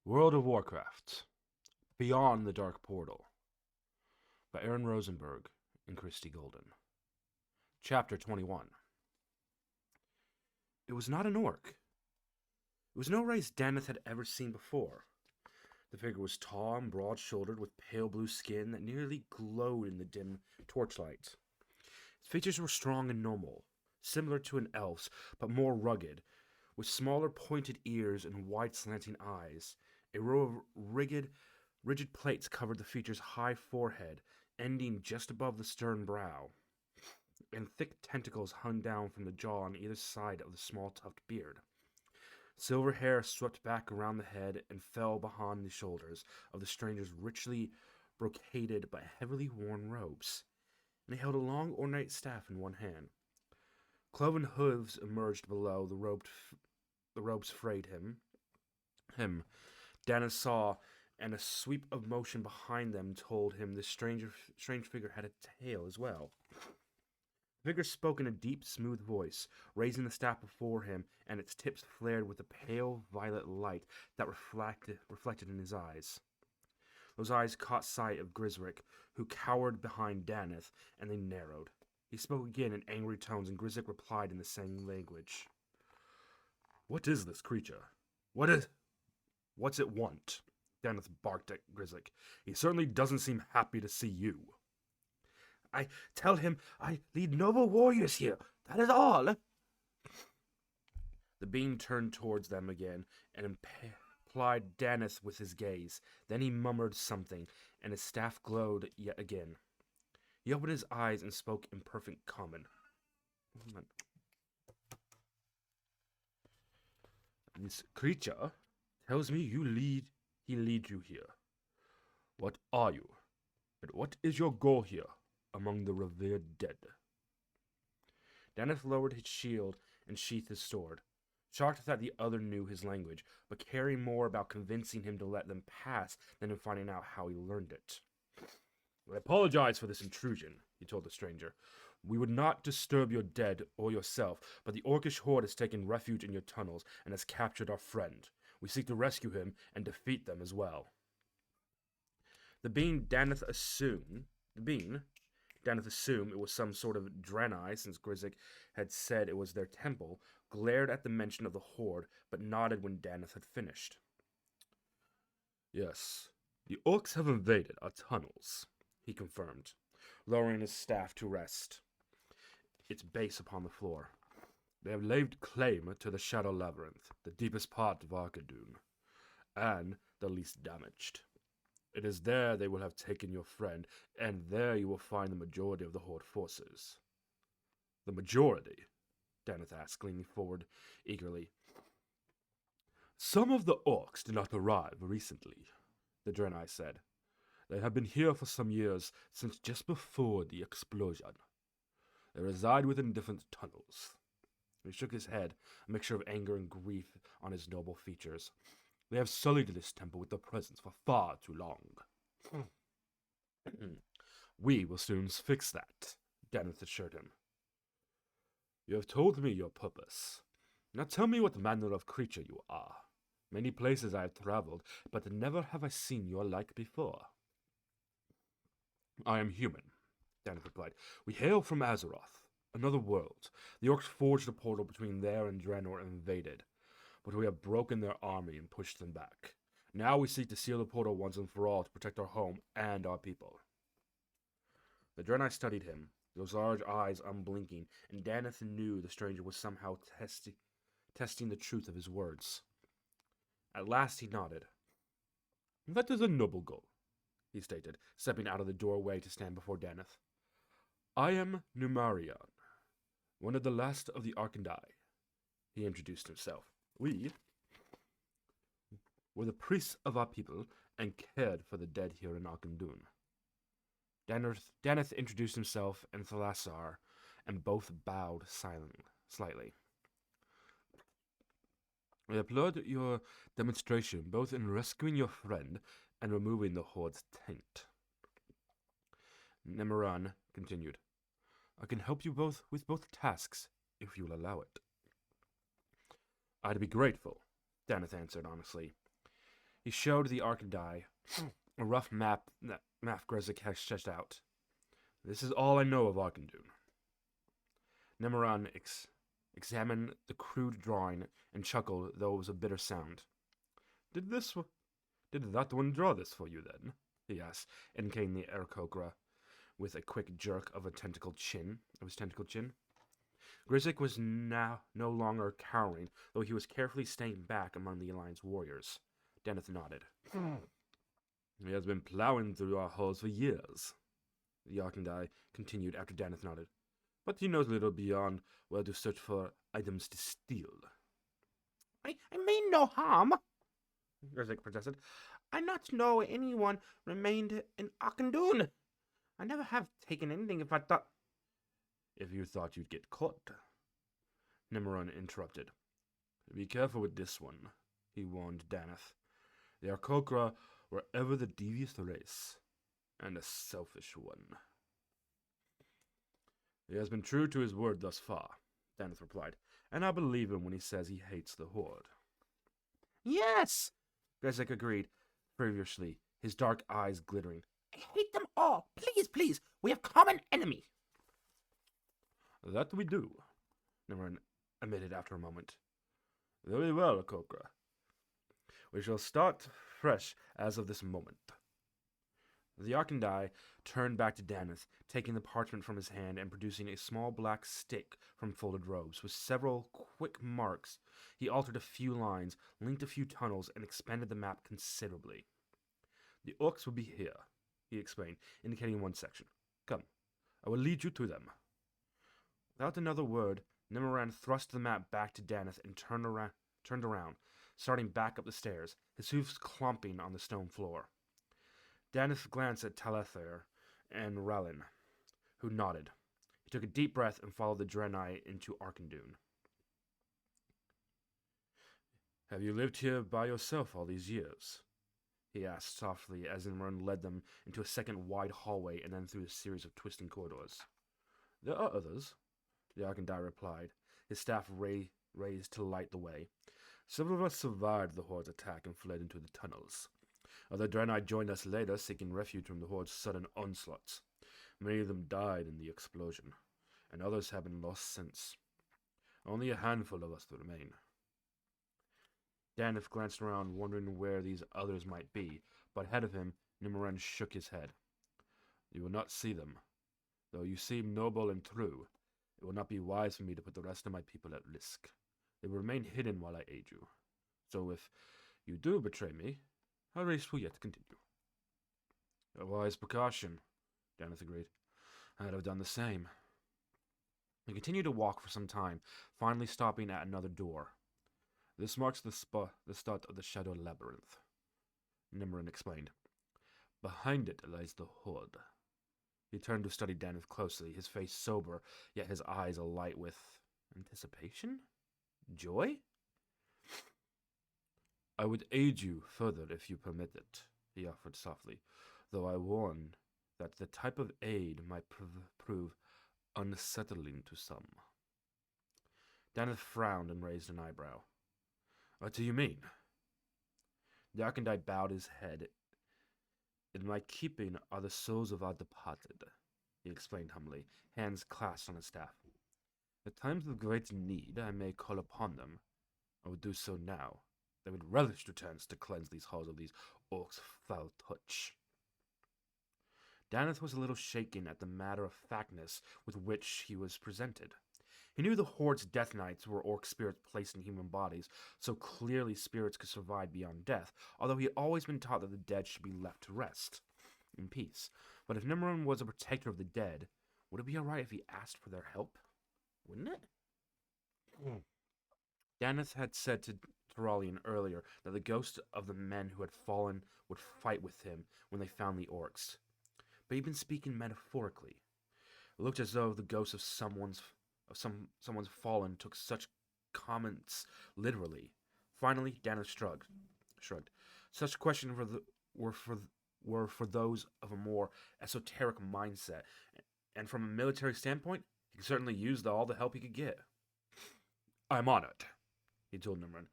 World of Warcraft, Beyond the Dark Portal, by Aaron Rosenberg and Christy Golden. Chapter 21. It was not an orc. It was no race Daneth had ever seen before. The figure was tall and broad-shouldered with pale blue skin that nearly glowed in the dim torchlight. Its features were strong and normal, similar to an elf's, but more rugged, with smaller pointed ears and wide slanting eyes. A row of rigid plates covered the feature's high forehead, ending just above the stern brow, and thick tentacles hung down from the jaw on either side of the small tufted beard. Silver hair swept back around the head and fell behind the shoulders of the stranger's richly brocaded but heavily worn robes, and he held a long ornate staff in one hand. Cloven hooves emerged below the robes frayed him. Dana saw, and a sweep of motion behind them told him this strange figure had a tail as well. The figure spoke in a deep, smooth voice, raising the staff before him, and its tips flared with a pale violet light that reflected in his eyes. Those eyes caught sight of Grisrick, who cowered behind Daneth, and they narrowed. He spoke again in angry tones, and Grisrick replied in the same language. "What is this creature? What's it want?" Daneth barked at Grisrick. "He certainly doesn't seem happy to see you." "I tell him I lead noble warriors here, that is all." The being turned towards them again and plied Daneth with his gaze. Then he murmured something, and his staff glowed yet again. He opened his eyes and spoke in perfect common. "This creature tells me he leads you here. What are you, and what is your goal here among the revered dead?" Daneth lowered his shield and sheathed his sword, shocked that the other knew his language, but caring more about convincing him to let them pass than in finding out how he learned it. "I apologize for this intrusion," he told the stranger. "We would not disturb your dead or yourself, but the Orcish horde has taken refuge in your tunnels and has captured our friend. We seek to rescue him and defeat them as well." The being Daneth assumed it was some sort of Draenei, since Grisrick had said it was their temple, glared at the mention of the horde, but nodded when Daneth had finished. "Yes, the orcs have invaded our tunnels," he confirmed, lowering his staff to rest its base upon the floor. "They have laid claim to the Shadow Labyrinth, the deepest part of Arcadoon, and the least damaged. It is there they will have taken your friend, and there you will find the majority of the Horde forces." "The majority?" Daneth asked, leaning forward eagerly. "Some of the orcs did not arrive recently," the Draenei said. "They have been here for some years, since just before the explosion. They reside within different tunnels." He shook his head, a mixture of anger and grief on his noble features. "They have sullied this temple with their presence for far too long." "We will soon fix that," Daneth assured him. "You have told me your purpose. Now tell me what manner of creature you are. Many places I have traveled, but never have I seen your like before." "I am human," Daneth replied. "We hail from Azeroth, another world. The orcs forged a portal between there and Draenor and invaded, but we have broken their army and pushed them back. Now we seek to seal the portal once and for all to protect our home and our people." The Draenei studied him, those large eyes unblinking, and Daneth knew the stranger was somehow testing the truth of his words. At last he nodded. "That is a noble goal," he stated, stepping out of the doorway to stand before Daneth. "I am Numarion, one of the last of the Arcandai," he introduced himself. "We were the priests of our people and cared for the dead here in Arcandoon." Daneth introduced himself and Thalassar, and both bowed slightly. "I applaud your demonstration both in rescuing your friend and removing the Horde's taint." Nemiran continued. "I can help you with both tasks, if you will allow it." "I'd be grateful," Daneth answered honestly. He showed the Arcandi a rough map that Grezzik had sketched out. This is all I know of Arkandun. Nemeron examined the crude drawing and chuckled, though it was a bitter sound. Did that one draw this for you, then? He asked, indicating the Aarakocra with a quick jerk of his tentacle chin. Grizzik was now no longer cowering, though he was carefully staying back among the Alliance warriors. Deneth nodded. He has been plowing through our halls for years, the Arkandai continued after Deneth nodded. But he knows little beyond where to search for items to steal. I mean no harm, Grizzik protested. I not know anyone remained in Arkandun. I never have taken anything if I thought... If you thought you'd get caught, Nemeron interrupted. Be careful with this one, he warned Daneth. The Aarakocra were ever the devious race, and a selfish one. He has been true to his word thus far, Daneth replied, and I believe him when he says he hates the Horde. Yes, Grizzik agreed, feverishly, his dark eyes glittering. I hate them all. Please, please, we have common enemy. That we do, Nemeron admitted after a moment. Very well, Aarakocra. We shall start fresh as of this moment. The Arkandai turned back to Daneth, taking the parchment from his hand and producing a small black stick from folded robes. With several quick marks, he altered a few lines, linked a few tunnels, and expanded the map considerably. The orcs will be here, he explained, indicating one section. Come, I will lead you to them. Without another word, Nemeron thrust the map back to Daneth and turned around, starting back up the stairs, his hoofs clomping on the stone floor. Daneth glanced at Talether and Rallin, who nodded. He took a deep breath and followed the Draenei into Arkandun. Have you lived here by yourself all these years? He asked softly as Nemeron led them into a second wide hallway and then through a series of twisting corridors. There are others, the Arkandai replied, his staff raised to light the way. Several of us survived the Horde's attack and fled into the tunnels. Other Draenei joined us later, seeking refuge from the Horde's sudden onslaughts. Many of them died in the explosion, and others have been lost since. Only a handful of us remain. Daneth glanced around, wondering where these others might be, but ahead of him, Nemeron shook his head. You will not see them. Though you seem noble and true, it will not be wise for me to put the rest of my people at risk. They will remain hidden while I aid you. So if you do betray me, our race will yet continue. A wise precaution, Daneth agreed. I'd have done the same. They continued to walk for some time, finally stopping at another door. This marks the start of the Shadow Labyrinth, Nemeron explained. Behind it lies the Horde. He turned to study Daneth closely, his face sober, yet his eyes alight with anticipation? Joy? I would aid you further if you permit it, he offered softly, though I warn that the type of aid might prove unsettling to some. Daneth frowned and raised an eyebrow. What do you mean? The Arkandai bowed his head. In my keeping are the souls of our departed, he explained humbly, hands clasped on his staff. At times of great need, I may call upon them. I would do so now. They would relish returns to cleanse these halls of these orcs' foul touch. Daneth was a little shaken at the matter-of-factness with which he was presented. He knew the Horde's Death Knights were orc spirits placed in human bodies, so clearly spirits could survive beyond death, although he had always been taught that the dead should be left to rest in peace. But if Nemeron was a protector of the dead, would it be alright if he asked for their help? Wouldn't it? Daneth had said to Turalian earlier that the ghosts of the men who had fallen would fight with him when they found the orcs. But he'd been speaking metaphorically. It looked as though the ghosts of someone's fallen took such comments literally. Finally, Daneth shrugged. Such questions were for those of a more esoteric mindset, and from a military standpoint, he certainly used all the help he could get. I'm honored, he told Nemeron,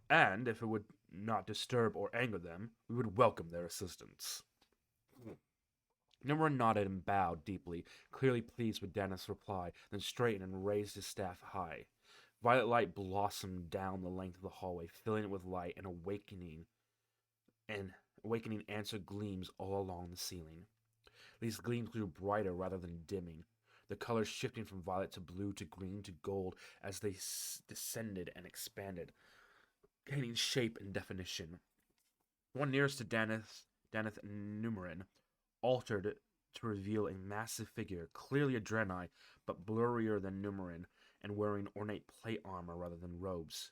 and if it would not disturb or anger them, we would welcome their assistance. Nimrod nodded and bowed deeply, clearly pleased with Deneth's reply, then straightened and raised his staff high. Violet light blossomed down the length of the hallway, filling it with light and awakening answer gleams all along the ceiling. These gleams grew brighter rather than dimming, the colors shifting from violet to blue to green to gold as they descended and expanded, gaining shape and definition. The one nearest to Deneth Numerin altered to reveal a massive figure, clearly a Draenei, but blurrier than Numerin, and wearing ornate plate armor rather than robes.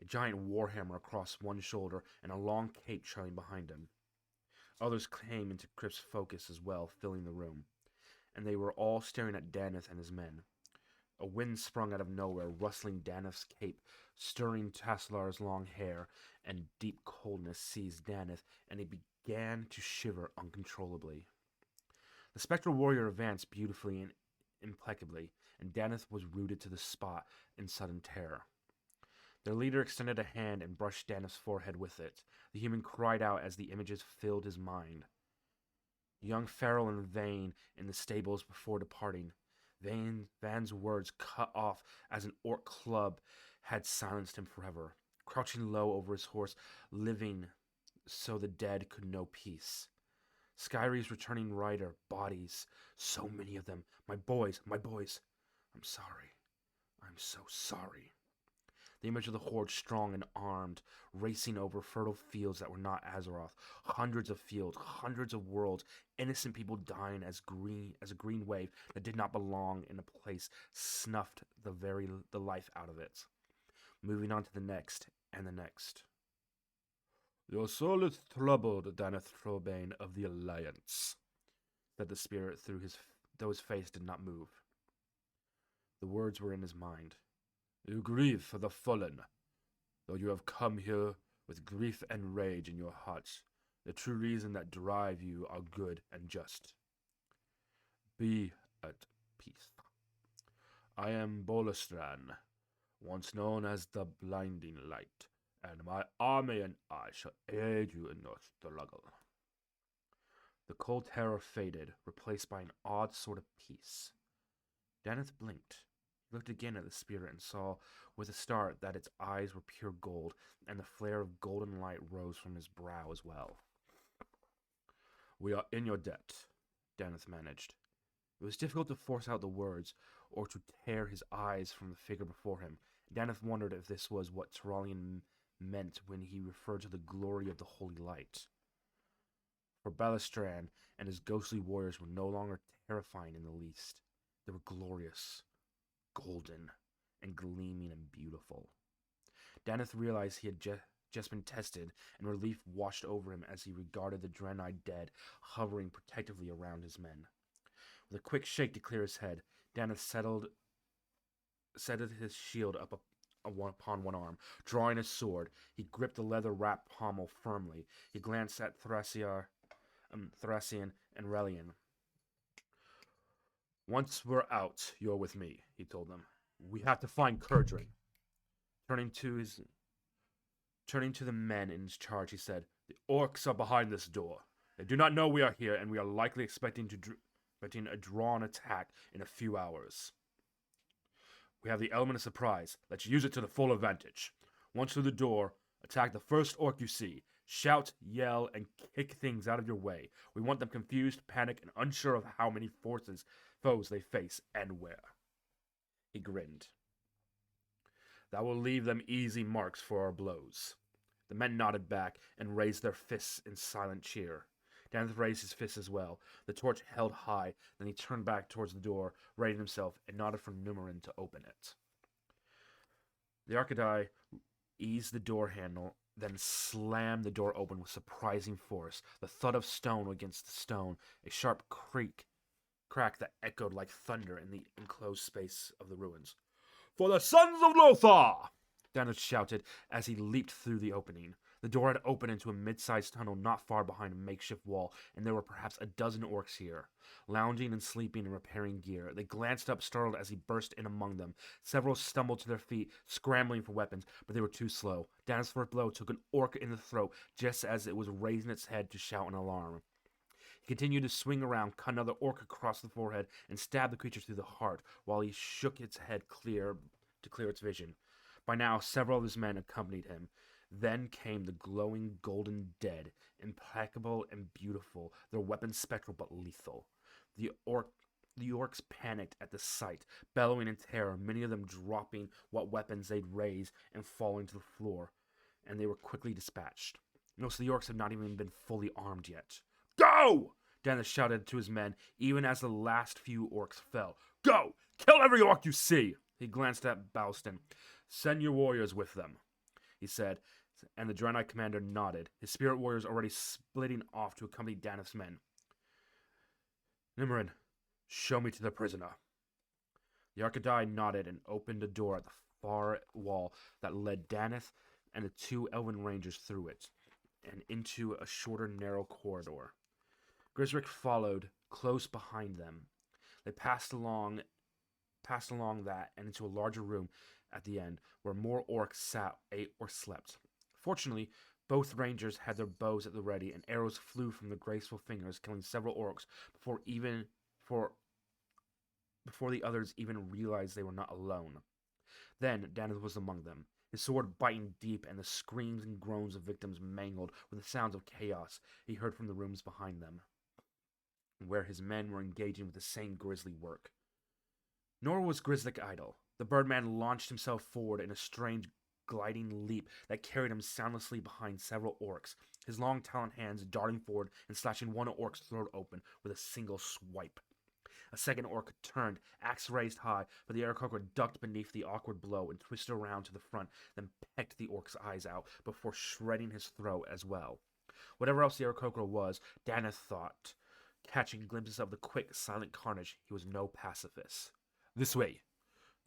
A giant warhammer across one shoulder and a long cape trailing behind him. Others came into Crypt's focus as well, filling the room, and they were all staring at Daneth and his men. A wind sprung out of nowhere, rustling Daneth's cape, stirring Tassalar's long hair, and deep coldness seized Daneth, and he began to shiver uncontrollably. The spectral warrior advanced beautifully and impeccably, and Daneth was rooted to the spot in sudden terror. Their leader extended a hand and brushed Daneth's forehead with it. The human cried out as the images filled his mind. Young Farrell and Vane in the stables before departing. Van's words cut off as an orc club had silenced him forever. Crouching low over his horse, living so the dead could know peace. Skyre's returning rider, bodies, so many of them. My boys. I'm sorry. I'm so sorry. The image of the horde, strong and armed, racing over fertile fields that were not Azeroth. Hundreds of fields, hundreds of worlds, innocent people dying as a green wave that did not belong in a place snuffed the life out of it. Moving on to the next and the next. Your soul is troubled, Daneth Trobane of the Alliance, said the spirit though his face did not move. The words were in his mind. You grieve for the fallen, though you have come here with grief and rage in your hearts. The true reason that drive you are good and just. Be at peace. I am Bolestran, once known as the Blinding Light, and my army and I shall aid you in your struggle. The cold terror faded, replaced by an odd sort of peace. Daneth blinked. He looked again at the spirit and saw with a start that its eyes were pure gold, and the flare of golden light rose from his brow as well. We are in your debt, Daneth managed. It was difficult to force out the words, or to tear his eyes from the figure before him. Daneth wondered if this was what Tyrallion meant when he referred to the glory of the holy light. For Balestran and his ghostly warriors were no longer terrifying in the least. They were glorious, golden, and gleaming and beautiful. Daneth realized he had just been tested, and relief washed over him as he regarded the Draenei dead hovering protectively around his men. With a quick shake to clear his head, Daneth settled his shield upon one arm. Drawing his sword, he gripped the leather-wrapped pommel firmly. He glanced at Thracian and Relian. Once we're out, you're with me, he told them. We have to find Kurdrin. Turning to the men in his charge, he said, The orcs are behind this door. They do not know we are here, and we are likely expecting a drawn attack in a few hours. We have the element of surprise. Let's use it to the full advantage. Once through the door, attack the first orc you see. Shout, yell, and kick things out of your way. We want them confused, panicked, and unsure of how many foes they face and where. He grinned. That will leave them easy marks for our blows. The men nodded back and raised their fists in silent cheer. Daneth raised his fist as well, the torch held high. Then he turned back towards the door, readied himself, and nodded for Numerin to open it. The Arcadi eased the door handle, then slammed the door open with surprising force. The thud of stone against the stone, a sharp crack that echoed like thunder in the enclosed space of the ruins. For the sons of Lothar! Daneth shouted as he leaped through the opening. The door had opened into a mid-sized tunnel not far behind a makeshift wall, and there were perhaps a dozen orcs here, lounging and sleeping and repairing gear. They glanced up, startled, as he burst in among them. Several stumbled to their feet, scrambling for weapons, but they were too slow. Dan's first blow took an orc in the throat, just as it was raising its head to shout an alarm. He continued to swing around, cut another orc across the forehead, and stabbed the creature through the heart, while he shook its head clear to clear its vision. By now, several of his men accompanied him. Then came the glowing golden dead, impeccable and beautiful, their weapons spectral but lethal. The orcs panicked at the sight, bellowing in terror, many of them dropping what weapons they'd raised and falling to the floor, and they were quickly dispatched. Most of the orcs had not even been fully armed yet. "Go!" Dennis shouted to his men, even as the last few orcs fell. "Go! Kill every orc you see!" He glanced at Balston. "Send your warriors with them," he said, and the Draenei commander nodded, his spirit warriors already splitting off to accompany Danith's men. "Nimerin, show me to the prisoner." The Arcadai nodded and opened a door at the far wall that led Danith and the two elven rangers through it, and into a shorter, narrow corridor. Grisrick followed close behind them. They passed along that and into a larger room at the end, where more orcs sat, ate, or slept. Fortunately, both rangers had their bows at the ready, and arrows flew from their graceful fingers, killing several orcs before the others even realized they were not alone. Then Danith was among them, his sword biting deep, and the screams and groans of victims mangled with the sounds of chaos he heard from the rooms behind them, where his men were engaging with the same grisly work. Nor was Grislick idle. The Birdman launched himself forward in a strange gliding leap that carried him soundlessly behind several orcs, his long taloned hands darting forward and slashing one orc's throat open with a single swipe. A second orc turned, axe raised high, but the Aarakocra ducked beneath the awkward blow and twisted around to the front, then pecked the orc's eyes out before shredding his throat as well. Whatever else the Aarakocra was, Danith thought, catching glimpses of the quick, silent carnage, he was no pacifist. "This way,"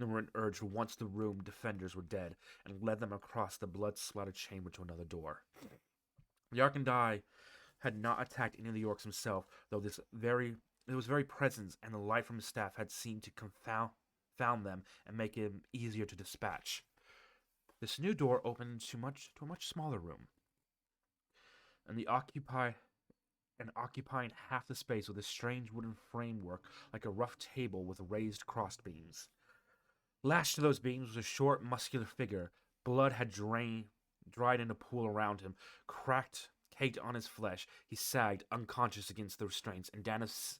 Nimerin urged once the room defenders were dead, and led them across the blood-splattered chamber to another door. The Arcandai had not attacked any of the orcs himself, though his very presence and the light from his staff had seemed to confound them and make him easier to dispatch. This new door opened to a much smaller room, and occupying half the space with a strange wooden framework like a rough table with raised crossed beams. Lashed to those beams was a short, muscular figure. Blood had dried in a pool around him, caked on his flesh. He sagged, unconscious against the restraints, and Danith,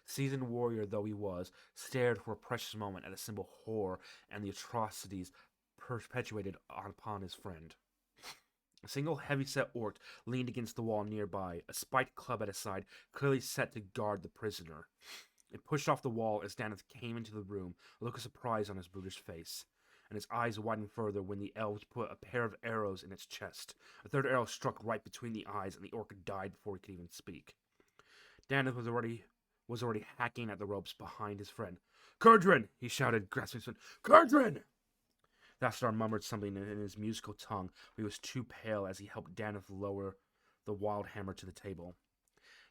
seasoned warrior though he was, stared for a precious moment at a simple horror and the atrocities perpetuated upon his friend. A single heavy-set orc leaned against the wall nearby, a spiked club at his side, clearly set to guard the prisoner. It pushed off the wall as Danith came into the room, a look of surprise on his brutish face, and his eyes widened further when the elves put a pair of arrows in its chest. A third arrow struck right between the eyes, and the orc died before he could even speak. Danith was already hacking at the ropes behind his friend. "Kurdrin!" he shouted, grasping his friend. "Kurdrin!" Thastar murmured something in his musical tongue, but he was too pale as he helped Danith lower the wild hammer to the table.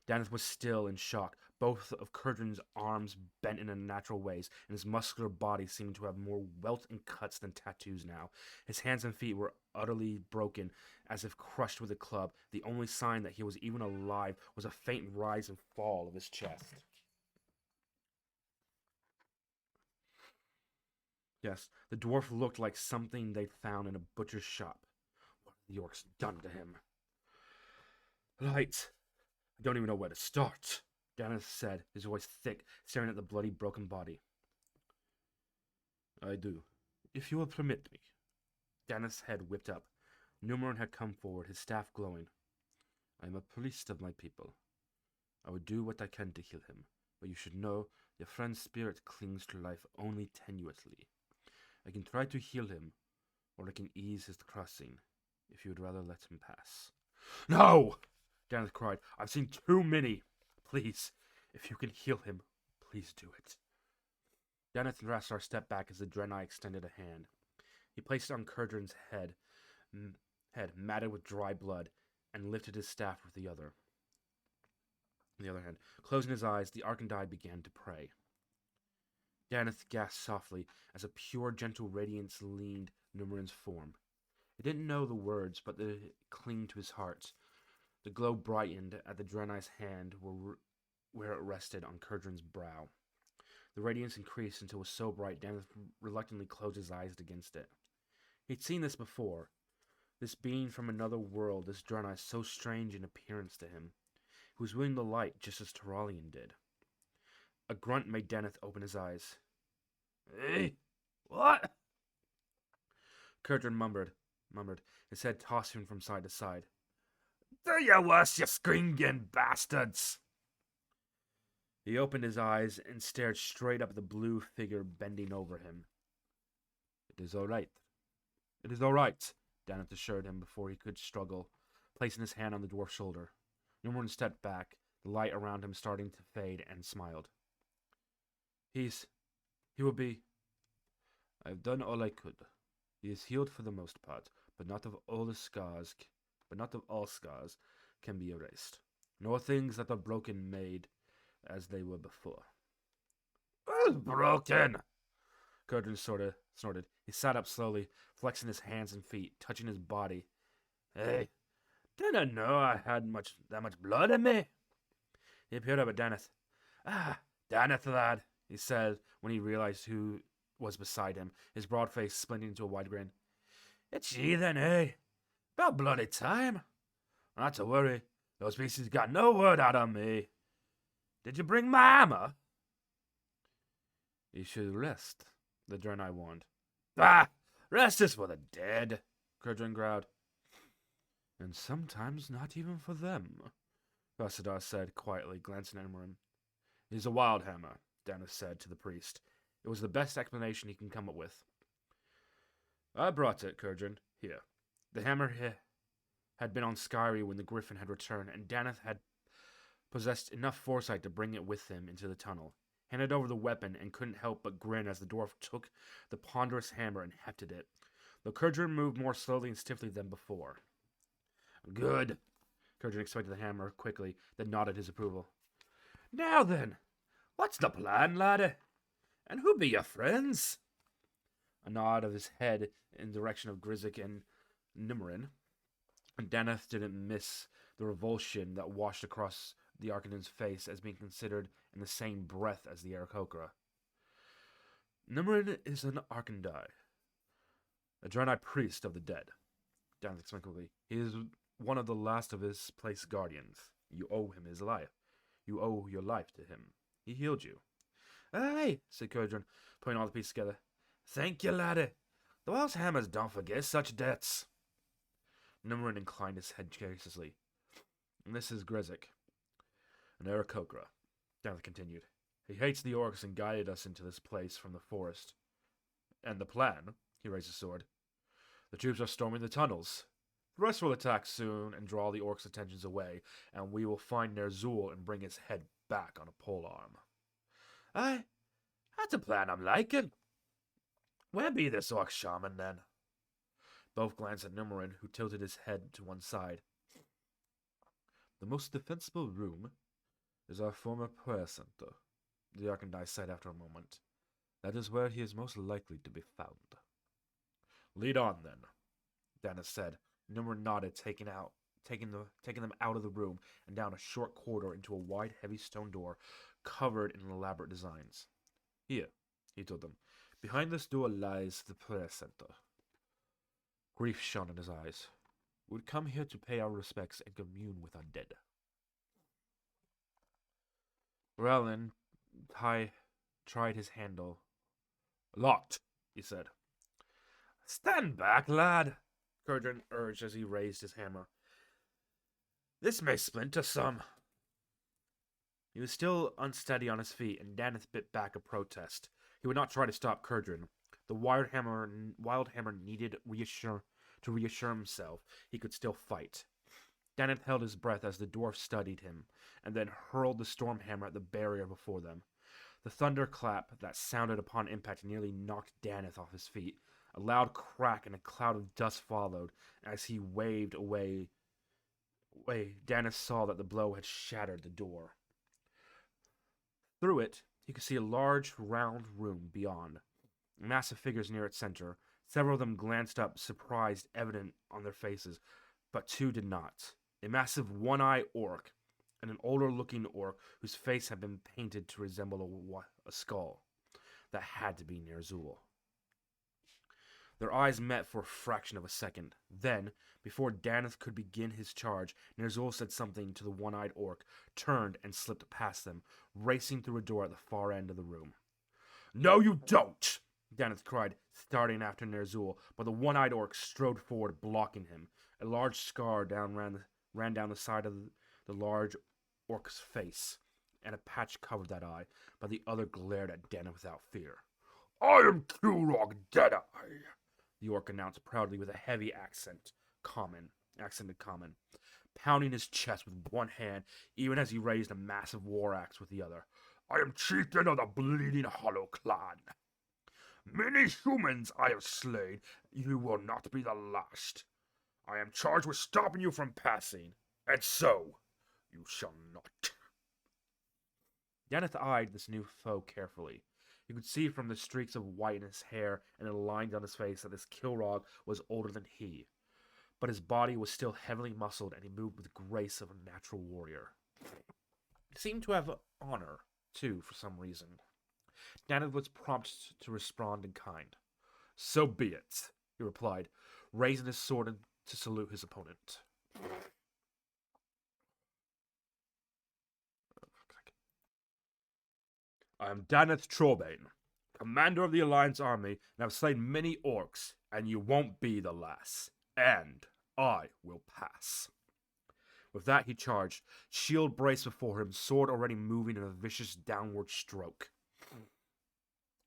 Danith was still in shock, both of Kurdrin's arms bent in unnatural ways, and his muscular body seemed to have more welt and cuts than tattoos now. His hands and feet were utterly broken, as if crushed with a club. The only sign that he was even alive was a faint rise and fall of his chest. Yes, the dwarf looked like something they'd found in a butcher's shop. What had the orcs done to him? "Light! I don't even know where to start," Danith said, his voice thick, staring at the bloody, broken body. "I do, if you will permit me." Danith's head whipped up. Numeron had come forward, his staff glowing. "I am a priest of my people. I would do what I can to heal him, but you should know your friend's spirit clings to life only tenuously. I can try to heal him, or I can ease his crossing, if you would rather let him pass." "No!" Danith cried. "I've seen too many. Please, if you can heal him, please do it." Danith and Rastar stepped back as the Draenei extended a hand. He placed it on Kurdrin's head, head matted with dry blood, and lifted his staff with the other. On the other hand, closing his eyes, the Arkandai began to pray. Daneth gasped softly as a pure, gentle radiance leaned Numeron's form. He didn't know the words, but they clinged to his heart. The glow brightened at the Draenei's hand where it rested on Kurdran's brow. The radiance increased until it was so bright Daneth reluctantly closed his eyes against it. He'd seen this before. This being from another world, this Draenei so strange in appearance to him. He was willing to light just as Terralion did. A grunt made Daneth open his eyes. "Hey, what?" Kurdran murmured, his head tossing from side to side. "Do your worst, you screaming bastards!" He opened his eyes and stared straight up at the blue figure bending over him. "It is all right. It is all right," Daneth assured him before he could struggle, placing his hand on the dwarf's shoulder. Numeron stepped back, the light around him starting to fade, and smiled. He will be... I have done all I could. He is healed for the most part, but not all scars can be erased, nor things that are broken made as they were before. "Who's broken?" Kurdran snorted. He sat up slowly, flexing his hands and feet, touching his body. "Hey, didn't know I had that much blood in me." He peered up at Daneth. "Daneth, lad," he said when he realized who was beside him, his broad face splitting into a wide grin. "It's ye then, eh? About bloody time. Not to worry, those beasts got no word out of me. Did you bring my hammer?" "You should rest," the Draenei warned. Rest is for the dead," Kurdran growled. "And sometimes not even for them," Vassadar said quietly, glancing at Numeron. "It is a wild hammer," Daneth said to the priest. It was the best explanation he can come up with. "I brought it, Kurdran. Here." The hammer had been on Skyri when the Griffin had returned, and Daneth had possessed enough foresight to bring it with him into the tunnel. He handed over the weapon and couldn't help but grin as the dwarf took the ponderous hammer and hefted it. The Kurdran moved more slowly and stiffly than before. "Good." Kurdran inspected the hammer quickly, then nodded his approval. "Now then, what's the plan, laddie? And who be your friends?" A nod of his head in the direction of Grizik and Numeron, and Daneth didn't miss the revulsion that washed across the Arcanon's face as being considered in the same breath as the Aarakocra. "Numeron is an Arkandai, a Draenei priest of the dead," Daneth explained quickly. "He is one of the last of his place guardians. You owe him his life. You owe your life to him. He healed you." "Aye," said Kurdran, putting all the pieces together. "Thank you, laddie. The Wild's hammers don't forget such debts." Numeron inclined his head graciously. "And this is Grizik, an Aarakocra," Daneth continued. "He hates the orcs and guided us into this place from the forest. And the plan," he raised his sword. "The troops are storming the tunnels. The rest will attack soon and draw the orcs' attentions away, and we will find Ner'zhul and bring his head back on a polearm." "Aye, that's a plan I'm liking. Where be this orc shaman, then?" Both glanced at Numeron, who tilted his head to one side. "The most defensible room is our former prayer center," the Arkandai said after a moment. "That is where he is most likely to be found." "Lead on, then," Daneth said. Numeron nodded, taking them out of the room and down a short corridor into a wide, heavy stone door covered in elaborate designs. "Here," he told them. "Behind this door lies the prayer center." Grief shone in his eyes. "We'd come here to pay our respects and commune with our dead." Rowland tried his handle. "Locked," he said. "Stand back, lad," Kurdran urged as he raised his hammer. "This may splinter some." He was still unsteady on his feet, and Daneth bit back a protest. He would not try to stop Kurdran. The wild hammer needed to reassure himself he could still fight. Daneth held his breath as the dwarf studied him, and then hurled the storm hammer at the barrier before them. The thunderclap that sounded upon impact nearly knocked Daneth off his feet. A loud crack and a cloud of dust followed. As he waved away, Dennis saw that the blow had shattered the door. Through it, he could see a large, round room beyond. Massive figures near its center. Several of them glanced up, surprise evident on their faces, but two did not. A massive one-eyed orc and an older-looking orc whose face had been painted to resemble a skull. That had to be Ner'zhul. Their eyes met for a fraction of a second. Then, before Daneth could begin his charge, Ner'zhul said something to the one-eyed orc, turned and slipped past them, racing through a door at the far end of the room. "No, you don't!" Daneth cried, starting after Ner'zhul, but the one-eyed orc strode forward, blocking him. A large scar ran down the side of the large orc's face, and a patch covered that eye, but the other glared at Daneth without fear. "I am Kilrog Deadeye," the orc announced proudly with a heavy accented common, pounding his chest with one hand, even as he raised a massive war axe with the other. "I am chieftain of the Bleeding Hollow clan. Many humans I have slain. You will not be the last. I am charged with stopping you from passing, and so you shall not." Daneth eyed this new foe carefully. You could see from the streaks of white in his hair and the lines on his face that this Kilrog was older than he. But his body was still heavily muscled, and he moved with the grace of a natural warrior. He seemed to have honor, too, for some reason. Daneth was prompt to respond in kind. "So be it," he replied, raising his sword to salute his opponent. "I am Daneth Trorbane, commander of the Alliance army, and have slain many orcs, and you won't be the last. And I will pass." With that, he charged, shield braced before him, sword already moving in a vicious downward stroke.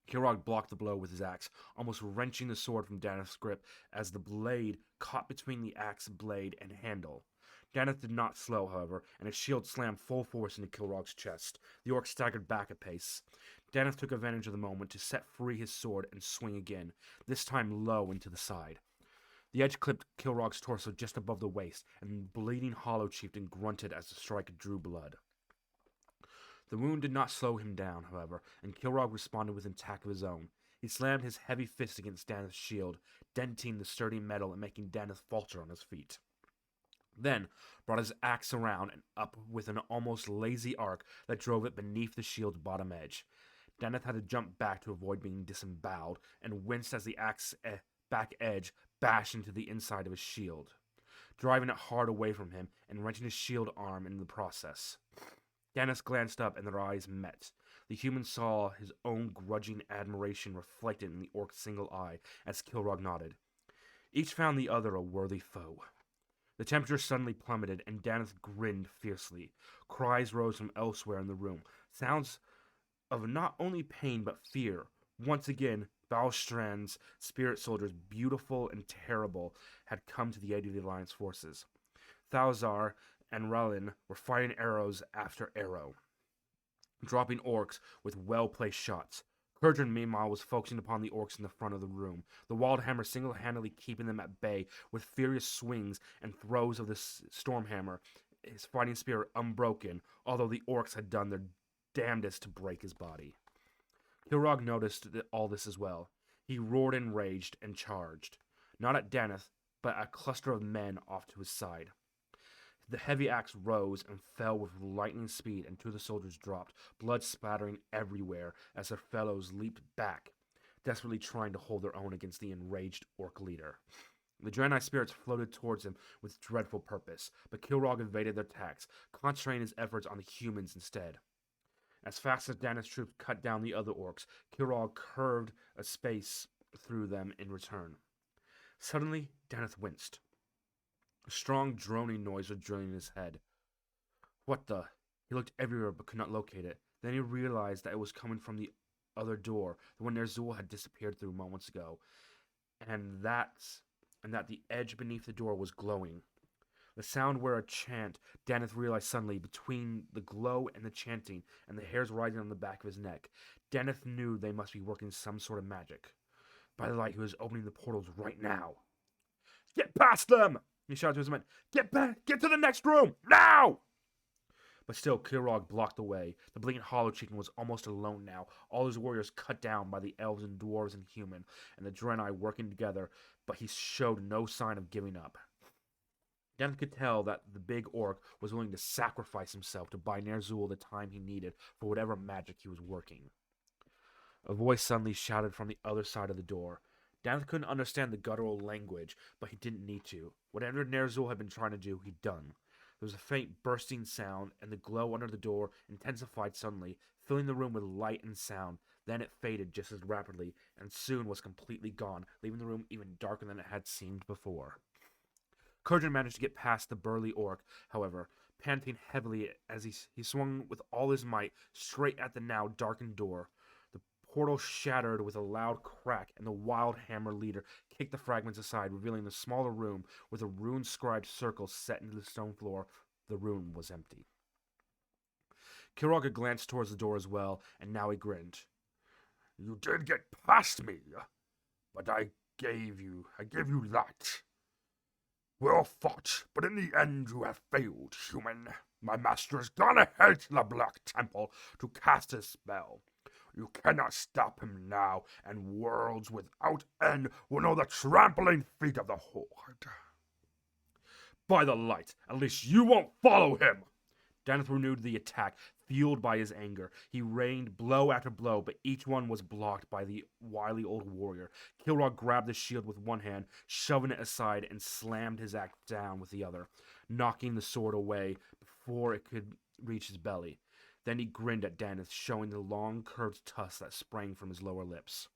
Kilrog blocked the blow with his axe, almost wrenching the sword from Daneth's grip as the blade caught between the axe blade and handle. Daneth did not slow, however, and his shield slammed full force into Kilrog's chest. The orc staggered back a pace. Daneth took advantage of the moment to set free his sword and swing again, this time low into the side. The edge clipped Kilrog's torso just above the waist, and the bleeding hollow chieftain grunted as the strike drew blood. The wound did not slow him down, however, and Kilrog responded with an attack of his own. He slammed his heavy fist against Daneth's shield, denting the sturdy metal and making Daneth falter on his feet. Then brought his axe around and up with an almost lazy arc that drove it beneath the shield's bottom edge. Daneth had to jump back to avoid being disemboweled, and winced as the axe back edge bashed into the inside of his shield, driving it hard away from him and wrenching his shield arm in the process. Daneth glanced up, and their eyes met. The human saw his own grudging admiration reflected in the orc's single eye as Kilrog nodded. Each found the other a worthy foe. The temperature suddenly plummeted, and Daneth grinned fiercely. Cries rose from elsewhere in the room, sounds of not only pain but fear. Once again, Valstrand's spirit soldiers, beautiful and terrible, had come to the aid of the Alliance forces. Thalzar and Rallin were firing arrows after arrow, dropping orcs with well-placed shots. Kurgan, meanwhile, was focusing upon the orcs in the front of the room, the Wildhammer single-handedly keeping them at bay with furious swings and throws of the Stormhammer, his fighting spirit unbroken, although the orcs had done their damnedest to break his body. Kilrog noticed all this as well. He roared enraged and charged, not at Daneth, but at a cluster of men off to his side. The heavy axe rose and fell with lightning speed, and two of the soldiers dropped, blood spattering everywhere as their fellows leaped back, desperately trying to hold their own against the enraged orc leader. The Draenei spirits floated towards him with dreadful purpose, but Kilrog evaded their attacks, concentrating his efforts on the humans instead. As fast as Daneth's troops cut down the other orcs, Kilrog curved a space through them in return. Suddenly, Daneth winced. A strong droning noise was drilling in his head. What the? He looked everywhere but could not locate it. Then he realized that it was coming from the other door, the one Ner'zhul had disappeared through moments ago, and that the edge beneath the door was glowing. The sound were a chant, Daneth realized suddenly, between the glow and the chanting, and the hairs rising on the back of his neck. Daneth knew they must be working some sort of magic. By the light, he was opening the portals right now. "Get past them!" he shouted to his men. "Get back! Get to the next room! Now!" But still, Kilrog blocked the way. The Bleeding Hollow Chieftain was almost alone now, all his warriors cut down by the elves and dwarves and human, and the Draenei working together, but he showed no sign of giving up. Deneth could tell that the big orc was willing to sacrifice himself to buy Ner'zhul the time he needed for whatever magic he was working. A voice suddenly shouted from the other side of the door. Deneth couldn't understand the guttural language, but he didn't need to. Whatever Ner'zhul had been trying to do, he'd done. There was a faint bursting sound, and the glow under the door intensified suddenly, filling the room with light and sound. Then it faded just as rapidly, and soon was completely gone, leaving the room even darker than it had seemed before. Kurgan managed to get past the burly orc, however, panting heavily as he swung with all his might straight at the now darkened door. The portal shattered with a loud crack, and the wild hammer leader kicked the fragments aside, revealing the smaller room with a rune-scribed circle set into the stone floor. The room was empty. Kilrog had glanced towards the door as well, and now he grinned. "You did get past me, but I gave you that. Well fought, but in the end you have failed, human. My master has gone ahead to the Black Temple to cast his spell. You cannot stop him now, and worlds without end will know the trampling feet of the Horde. By the light, at least you won't follow him!" Deneth renewed the attack, fueled by his anger. He rained blow after blow, but each one was blocked by the wily old warrior. Kilrog grabbed the shield with one hand, shoving it aside, and slammed his axe down with the other, knocking the sword away before it could reach his belly. Then he grinned at Deneth, showing the long, curved tusks that sprang from his lower lips.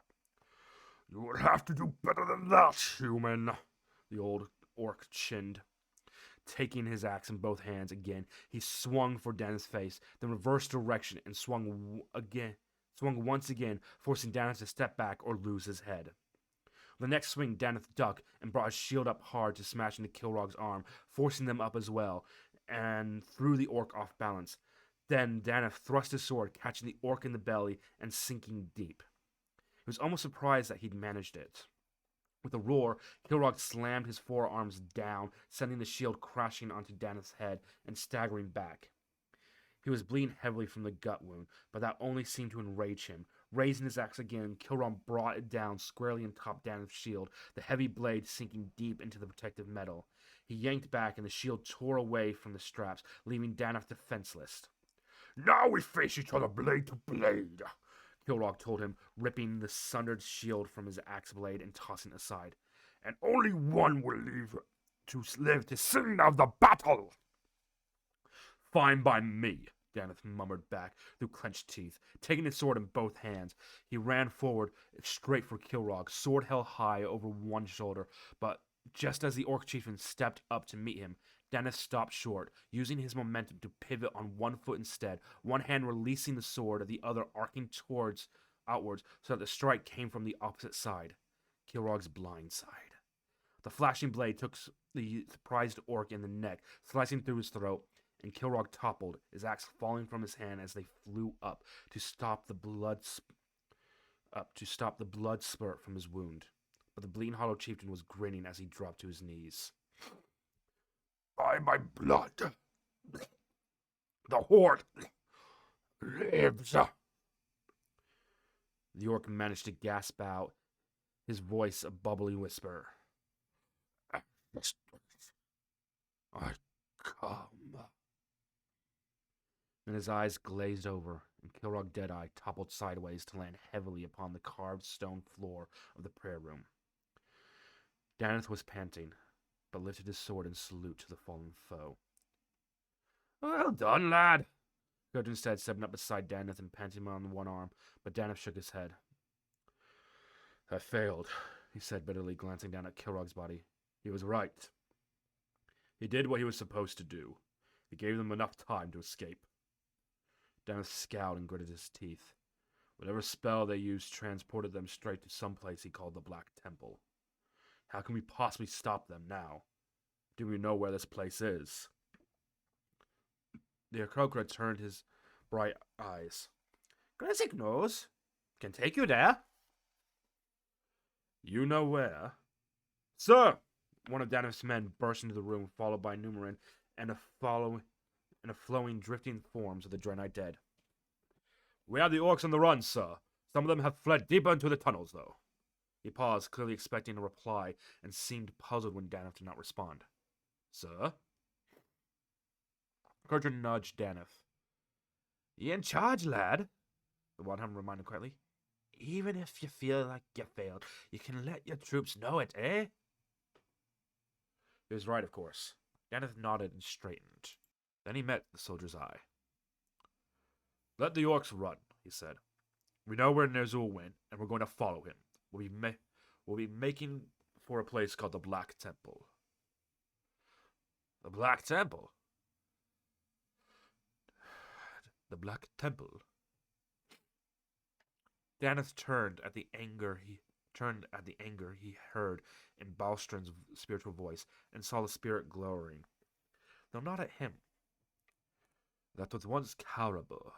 "You would have to do better than that, human," the old orc chinned. Taking his axe in both hands again, he swung for Deneth's face, then reversed direction and swung once again, forcing Deneth to step back or lose his head. The next swing, Deneth ducked and brought his shield up hard to smash into Kilrog's arm, forcing them up as well, and threw the orc off balance. Then Deneth thrust his sword, catching the orc in the belly and sinking deep. He was almost surprised that he'd managed it. With a roar, Kilrog slammed his forearms down, sending the shield crashing onto Deneth's head and staggering back. He was bleeding heavily from the gut wound, but that only seemed to enrage him. Raising his axe again, Kilrog brought it down squarely on top Deneth's shield, the heavy blade sinking deep into the protective metal. He yanked back, and the shield tore away from the straps, leaving Deneth defenseless. "Now we face each other blade to blade," Kilrog told him, ripping the sundered shield from his axe blade and tossing it aside. "And only one will live to sing of the battle." "Fine by me," Deneth murmured back through clenched teeth. Taking his sword in both hands, he ran forward straight for Kilrog, sword held high over one shoulder. But just as the Orc Chieftain stepped up to meet him, Deneth stopped short, using his momentum to pivot on one foot instead, one hand releasing the sword, the other arcing outwards so that the strike came from the opposite side, Kilrog's blind side. The flashing blade took the surprised orc in the neck, slicing through his throat, and Kilrog toppled, his axe falling from his hand as they flew up to stop the blood spurt from his wound. But the Bleeding Hollow Chieftain was grinning as he dropped to his knees. "By my blood, the Horde lives." The orc managed to gasp out, his voice a bubbly whisper. "I come." Then his eyes glazed over, and Kilrog Deadeye toppled sideways to land heavily upon the carved stone floor of the prayer room. Deneth was panting, but lifted his sword in salute to the fallen foe. "Well done, lad," Gudrun said, stepping up beside Deneth and panting him on one arm, but Deneth shook his head. "I failed," he said bitterly, glancing down at Kilrog's body. "He was right. He did what he was supposed to do. He gave them enough time to escape." Deneth scowled and gritted his teeth. Whatever spell they used transported them straight to some place he called the Black Temple. How can we possibly stop them now? Do we know where this place is? The Akokra turned his bright eyes. "Grezzik knows. Can take you there." You know where? Sir! One of Daneth's men burst into the room, followed by Numeran and a flowing, drifting forms of the Draenei dead. We have the orcs on the run, sir. Some of them have fled deeper into the tunnels, though. He paused, clearly expecting a reply, and seemed puzzled when Daneth did not respond. Sir? Kurtrin nudged Daneth. You in charge, lad? The Wandhammer reminded quietly. Even if you feel like you failed, you can let your troops know it, eh? He was right, of course. Daneth nodded and straightened. Then he met the soldier's eye. Let the orcs run, he said. We know where Ner'zhul went, and we're going to follow him. We'll be making for a place called the Black Temple. The Black Temple? The Black Temple. Daneth turned at the anger he heard in Balstrand's spiritual voice, and saw the spirit glowering, though not at him. That was once Carabur,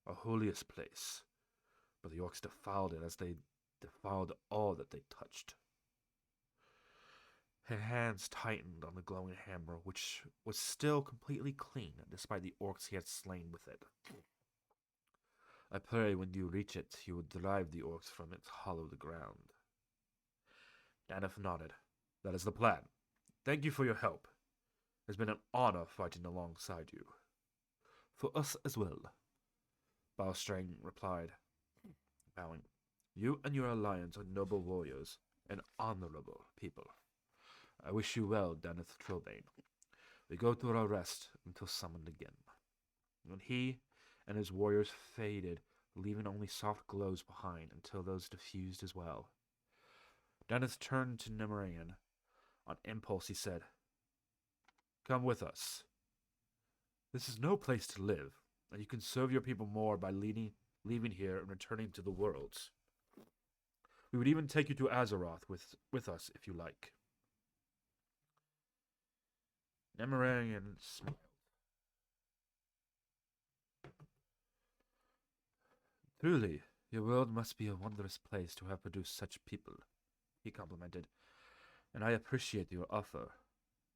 our holiest place, but the orcs defiled it as they defiled all that they touched. His hands tightened on the glowing hammer, which was still completely clean, despite the orcs he had slain with it. I pray when you reach it, you will drive the orcs from its hollow ground. Daneth nodded. That is the plan. Thank you for your help. It has been an honor fighting alongside you. For us as well, Balstrang replied, bowing. You and your alliance are noble warriors and honorable people. I wish you well, Daneth Trollbane. We go to our rest until summoned again. And he and his warriors faded, leaving only soft glows behind until those diffused as well. Daneth turned to Nemerian. On impulse, he said, Come with us. This is no place to live, and you can serve your people more by leaving here and returning to the worlds. We would even take you to Azeroth with us if you like. Nemerian smiled. Truly, your world must be a wondrous place to have produced such people, he complimented, and I appreciate your offer,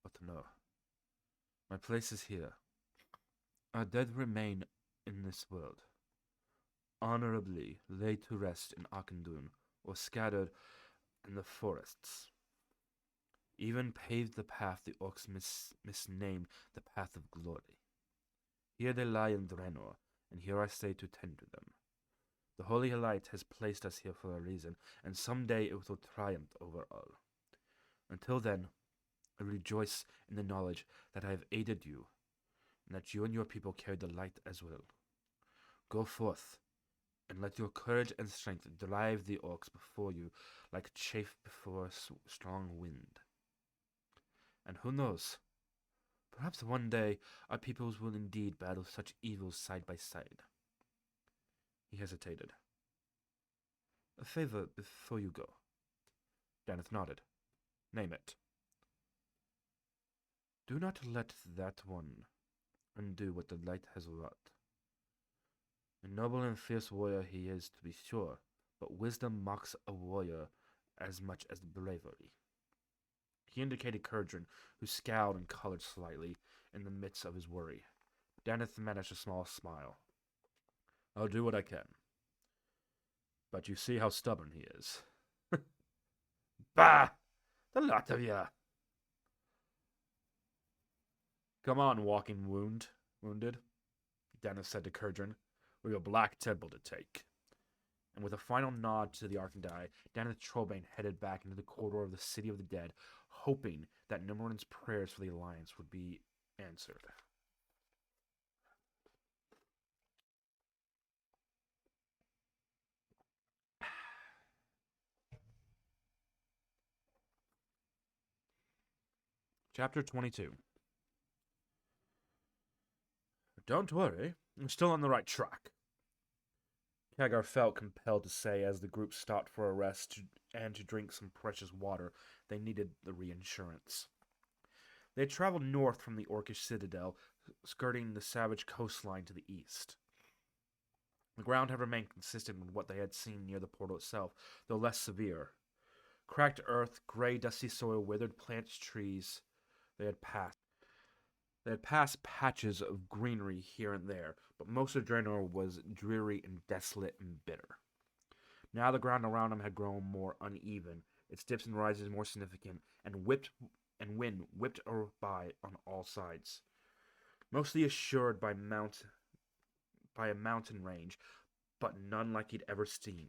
but no. My place is here. Our dead remain in this world, honorably laid to rest in Arkandun, or scattered in the forests. Even paved the path the orcs misnamed the Path of Glory. Here they lie in Draenor, and here I stay to tend to them. The Holy Light has placed us here for a reason, and someday it will triumph over all. Until then, I rejoice in the knowledge that I have aided you, and that you and your people carry the light as well. Go forth, and let your courage and strength drive the orcs before you like chaff before a strong wind. And who knows, perhaps one day our peoples will indeed battle such evils side by side. He hesitated. A favor before you go. Daneth nodded. Name it. Do not let that one undo what the light has wrought. A noble and fierce warrior he is, to be sure, but wisdom mocks a warrior as much as bravery. He indicated Kurdrin, who scowled and colored slightly in the midst of his worry. Daneth managed a small smile. I'll do what I can. But you see how stubborn he is. Bah! The lot of ya! Come on, walking wounded, Daneth said to Kurdrin. We have a Black Temple to take. And with a final nod to the Arcandai, Daneth Trollbane headed back into the corridor of the City of the Dead, hoping that Nimran's prayers for the Alliance would be answered. Chapter 22. Don't worry, I'm still on the right track, Kagar felt compelled to say as the group stopped for a rest and to drink some precious water. They needed the reinsurance. They had traveled north from the Orcish citadel, skirting the savage coastline to the east. The ground had remained consistent with what they had seen near the portal itself, though less severe. Cracked earth, gray, dusty soil, withered plants, trees. They had passed. They had passed patches of greenery here and there, but most of Draenor was dreary and desolate and bitter. Now the ground around them had grown more uneven, its dips and rises more significant, and wind whipped by on all sides. Mostly assured by a mountain range, but none like he'd ever seen.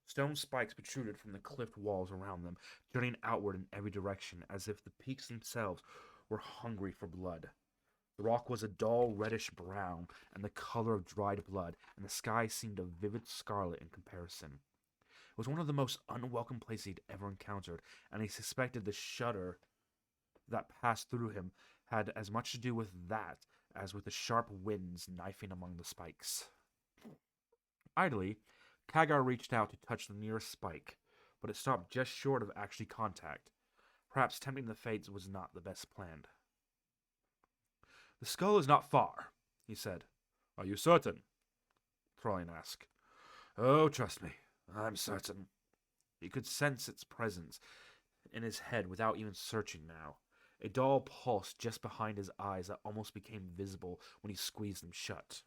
Stone spikes protruded from the cliff walls around them, jutting outward in every direction, as if the peaks themselves were hungry for blood. The rock was a dull reddish brown, and the color of dried blood, and the sky seemed a vivid scarlet in comparison. It was one of the most unwelcome places he'd ever encountered, and he suspected the shudder that passed through him had as much to do with that as with the sharp winds knifing among the spikes. Idly, Khadgar reached out to touch the nearest spike, but it stopped just short of actually contact. Perhaps tempting the fates was not the best plan. "The skull is not far," he said. "Are you certain?" Thralian asked. "Oh, trust me, I'm certain." He could sense its presence in his head without even searching now. A dull pulse just behind his eyes that almost became visible when he squeezed them shut.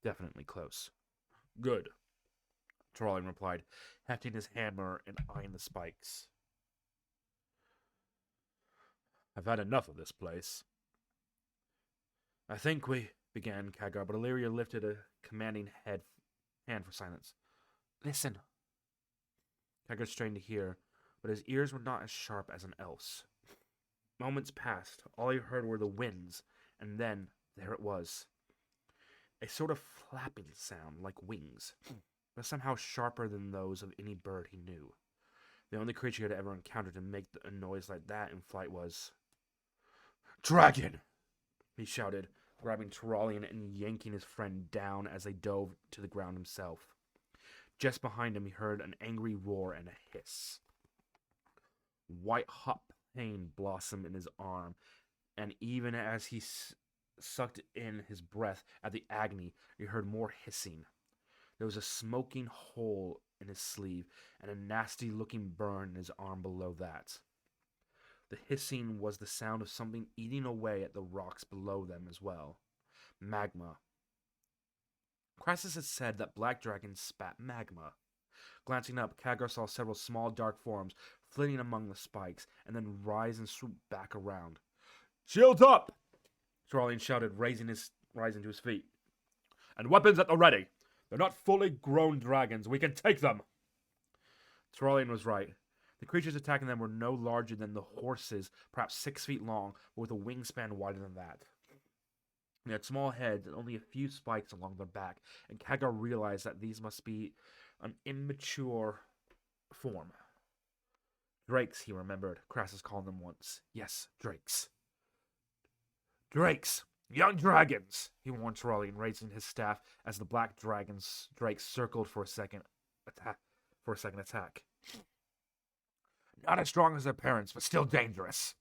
Definitely close. "Good," Thralian replied, hefting his hammer and eyeing the spikes. "I've had enough of this place." "I think we," began Khadgar, but Illyria lifted a commanding hand for silence. "Listen." Khadgar strained to hear, but his ears were not as sharp as an elf's. Moments passed. All he heard were the winds, and then there it was. A sort of flapping sound, like wings, but somehow sharper than those of any bird he knew. The only creature he had ever encountered to make a noise like that in flight was... "Dragon!" he shouted, grabbing Thralian and yanking his friend down as they dove to the ground himself. Just behind him he heard an angry roar and a hiss. White-hot pain blossomed in his arm, and even as he sucked in his breath at the agony, he heard more hissing. There was a smoking hole in his sleeve, and a nasty-looking burn in his arm below that. The hissing was the sound of something eating away at the rocks below them as well. Magma. Crassus had said that black dragons spat magma. Glancing up, Khadgar saw several small dark forms flitting among the spikes, and then rise and swoop back around. "Shields up!" Thralian shouted, rising to his feet. "And weapons at the ready! They're not fully grown dragons. We can take them!" Thralian was right. The creatures attacking them were no larger than the horses, perhaps 6 feet long, but with a wingspan wider than that. They had small heads and only a few spikes along their back, and Khadgar realized that these must be an immature form. Drakes, he remembered. Crassus called them once. Yes, drakes. "Drakes! Young dragons!" he warned Thralian, raising his staff as the black drakes circled for a second attack. "Not as strong as their parents, but still dangerous."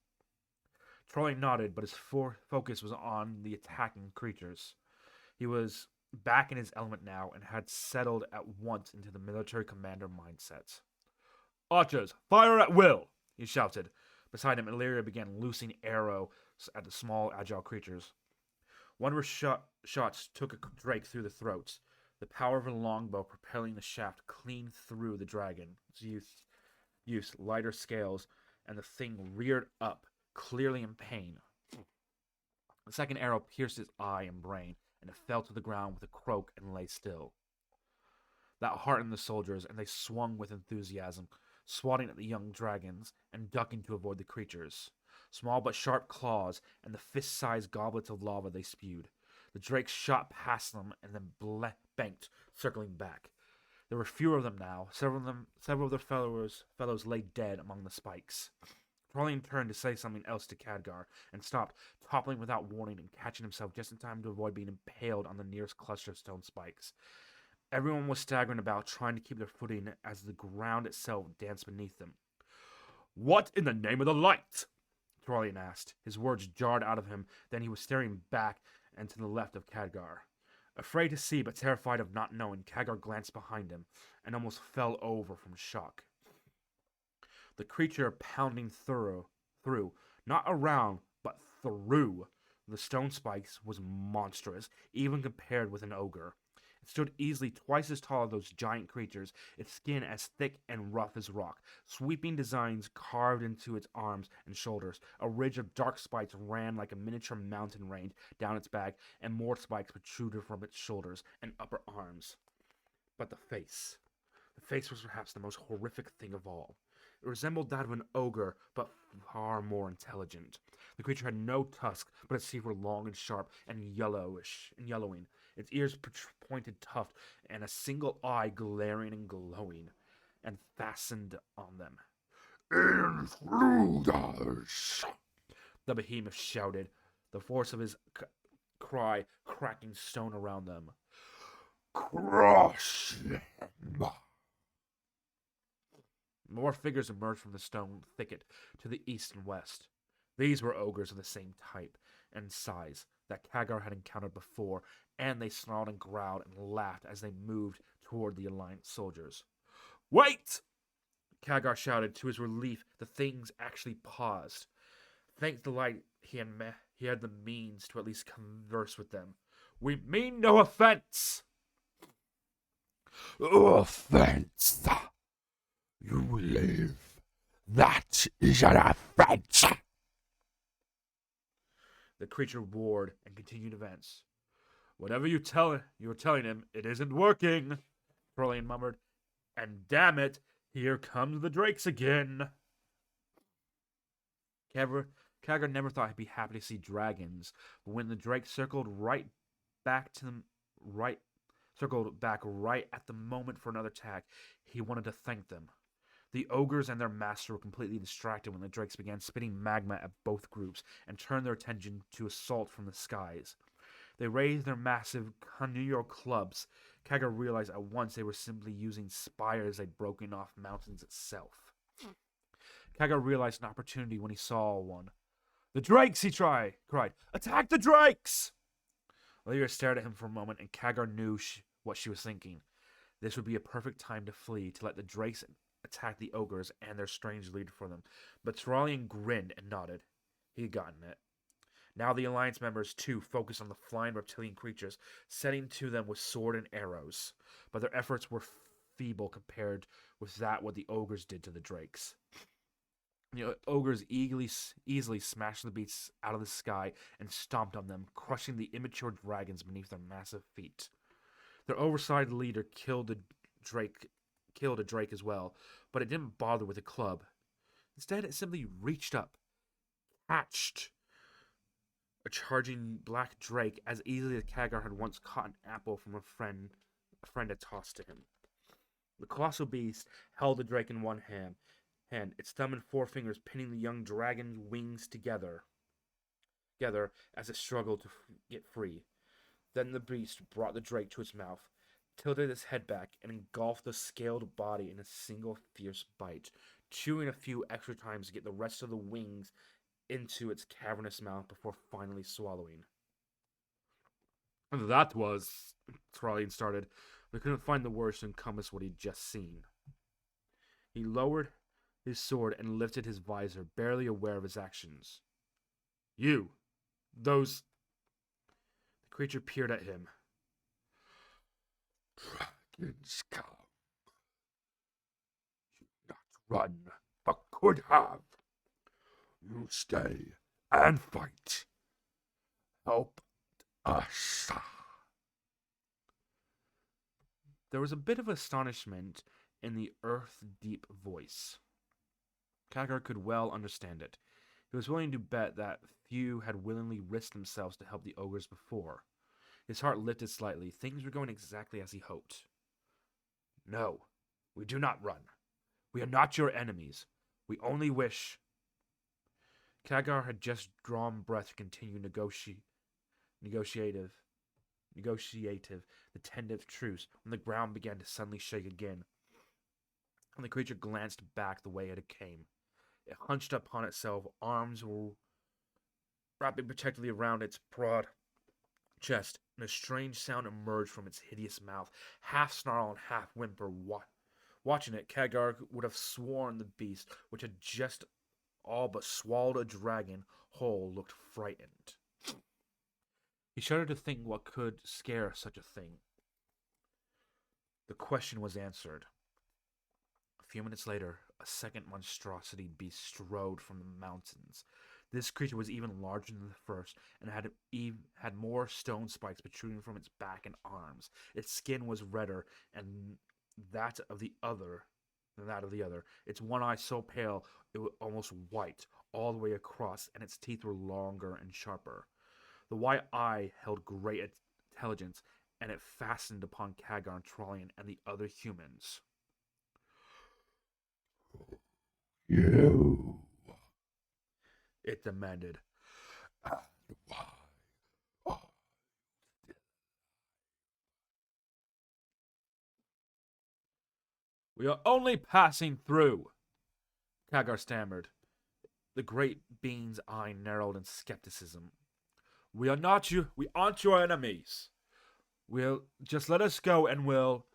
Thralian nodded, but his focus was on the attacking creatures. He was back in his element now and had settled at once into the military commander mindset. "Archers, fire at will!" he shouted. Beside him, Illyria began loosing arrows at the small, agile creatures. One of her shots took a drake through the throat, the power of her longbow propelling the shaft clean through the dragon's lighter scales, and the thing reared up, clearly in pain. The second arrow pierced its eye and brain, and it fell to the ground with a croak and lay still. That heartened the soldiers, and they swung with enthusiasm, swatting at the young dragons and ducking to avoid the creatures. Small but sharp claws and the fist-sized goblets of lava they spewed. The drakes shot past them and then banked, circling back. There were fewer of them now. Several of their fellows lay dead among the spikes. Thralian turned to say something else to Khadgar, and stopped, toppling without warning and catching himself just in time to avoid being impaled on the nearest cluster of stone spikes. Everyone was staggering about, trying to keep their footing as the ground itself danced beneath them. "What in the name of the light?" Thralian asked. His words jarred out of him, then he was staring back and to the left of Khadgar. Afraid to see, but terrified of not knowing, Khadgar glanced behind him, and almost fell over from shock. the creature pounding through, not around, but through the stone spikes was monstrous, even compared with an ogre. It stood easily twice as tall as those giant creatures, its skin as thick and rough as rock, sweeping designs carved into its arms and shoulders. A ridge of dark spikes ran like a miniature mountain range down its back, and more spikes protruded from its shoulders and upper arms. But the face. The face was perhaps the most horrific thing of all. It resembled that of an ogre, but far more intelligent. The creature had no tusks, but its teeth were long and sharp and yellowing. Its ears pointed tuft, and a single eye glaring and glowing, and fastened on them. "Intruders!" the behemoth shouted, the force of his cry cracking stone around them. "Crush them!" More figures emerged from the stone thicket to the east and west. These were ogres of the same type and size that Khadgar had encountered before, and they snarled and growled and laughed as they moved toward the Alliance soldiers. "Wait!" Khadgar shouted. To his relief, the things actually paused. Thanks to light, he had the means to at least converse with them. "We mean no offense!" "Offense! You live. That is an offense!" The creature roared and continued advance. "Whatever you're telling him, it isn't working," Thorlian murmured. "And damn it, here comes the drakes again." Khadgar never thought he'd be happy to see dragons, but when the drake circled back right at the moment for another attack, he wanted to thank them. The ogres and their master were completely distracted when the drakes began spitting magma at both groups and turned their attention to assault from the skies. They raised their massive connubial clubs. Khadgar realized at once they were simply using spires they'd broken off mountains itself. Khadgar realized an opportunity when he saw one. "The drakes!" he cried. "Attack the drakes!" Lyra stared at him for a moment, and Khadgar knew what she was thinking. This would be a perfect time to flee, to let the drakes attack the ogres and their strange leader for them. But Thorlian grinned and nodded. He had gotten it. Now the Alliance members, too, focused on the flying reptilian creatures, setting to them with sword and arrows. But their efforts were feeble compared with what the ogres did to the drakes. The ogres easily smashed the beasts out of the sky and stomped on them, crushing the immature dragons beneath their massive feet. Their oversized leader killed a drake as well, but it didn't bother with a club. Instead, it simply reached up, catched a charging black drake as easily as Khadgar had once caught an apple from a friend had tossed to him. The colossal beast held the drake in one hand, its thumb and forefingers pinning the young dragon's wings together as it struggled to get free. Then the beast brought the drake to its mouth, tilted its head back, and engulfed the scaled body in a single fierce bite, chewing a few extra times to get the rest of the wings into its cavernous mouth before finally swallowing. "That was," Thorlian started, but couldn't find the words to encompass what he'd just seen. He lowered his sword and lifted his visor, barely aware of his actions. "Those..." The creature peered at him. "Dragons come. You not run, but could have. You stay and fight. Help us." There was a bit of astonishment in the earth-deep voice. Khadgar could well understand it. He was willing to bet that few had willingly risked themselves to help the ogres before. His heart lifted slightly. Things were going exactly as he hoped. "No, we do not run. We are not your enemies. We only wish..." Khadgar had just drawn breath to continue negotiative, the tentative truce, when the ground began to suddenly shake again, and the creature glanced back the way it came. It hunched upon itself, arms were wrapping protectively around its broad chest, and a strange sound emerged from its hideous mouth, half snarl and half whimper, Watching it, Khadgar would have sworn the beast, which had just all but swallowed a dragon whole, looked frightened. He shuddered to think what could scare such a thing. The question was answered. A few minutes later, a second monstrosity beast strode from the mountains. This creature was even larger than the first, and had more stone spikes protruding from its back and arms. Its skin was redder and that of the other than that of the other. Its one eye so pale it was almost white all the way across, and its teeth were longer and sharper. The white eye held great intelligence, and it fastened upon Khadgar and Trollian and the other humans. You. It demanded. And why are We are only passing through, Khadgar stammered. The great being's eye narrowed in skepticism. We aren't your enemies. We'll just let us go and we'll.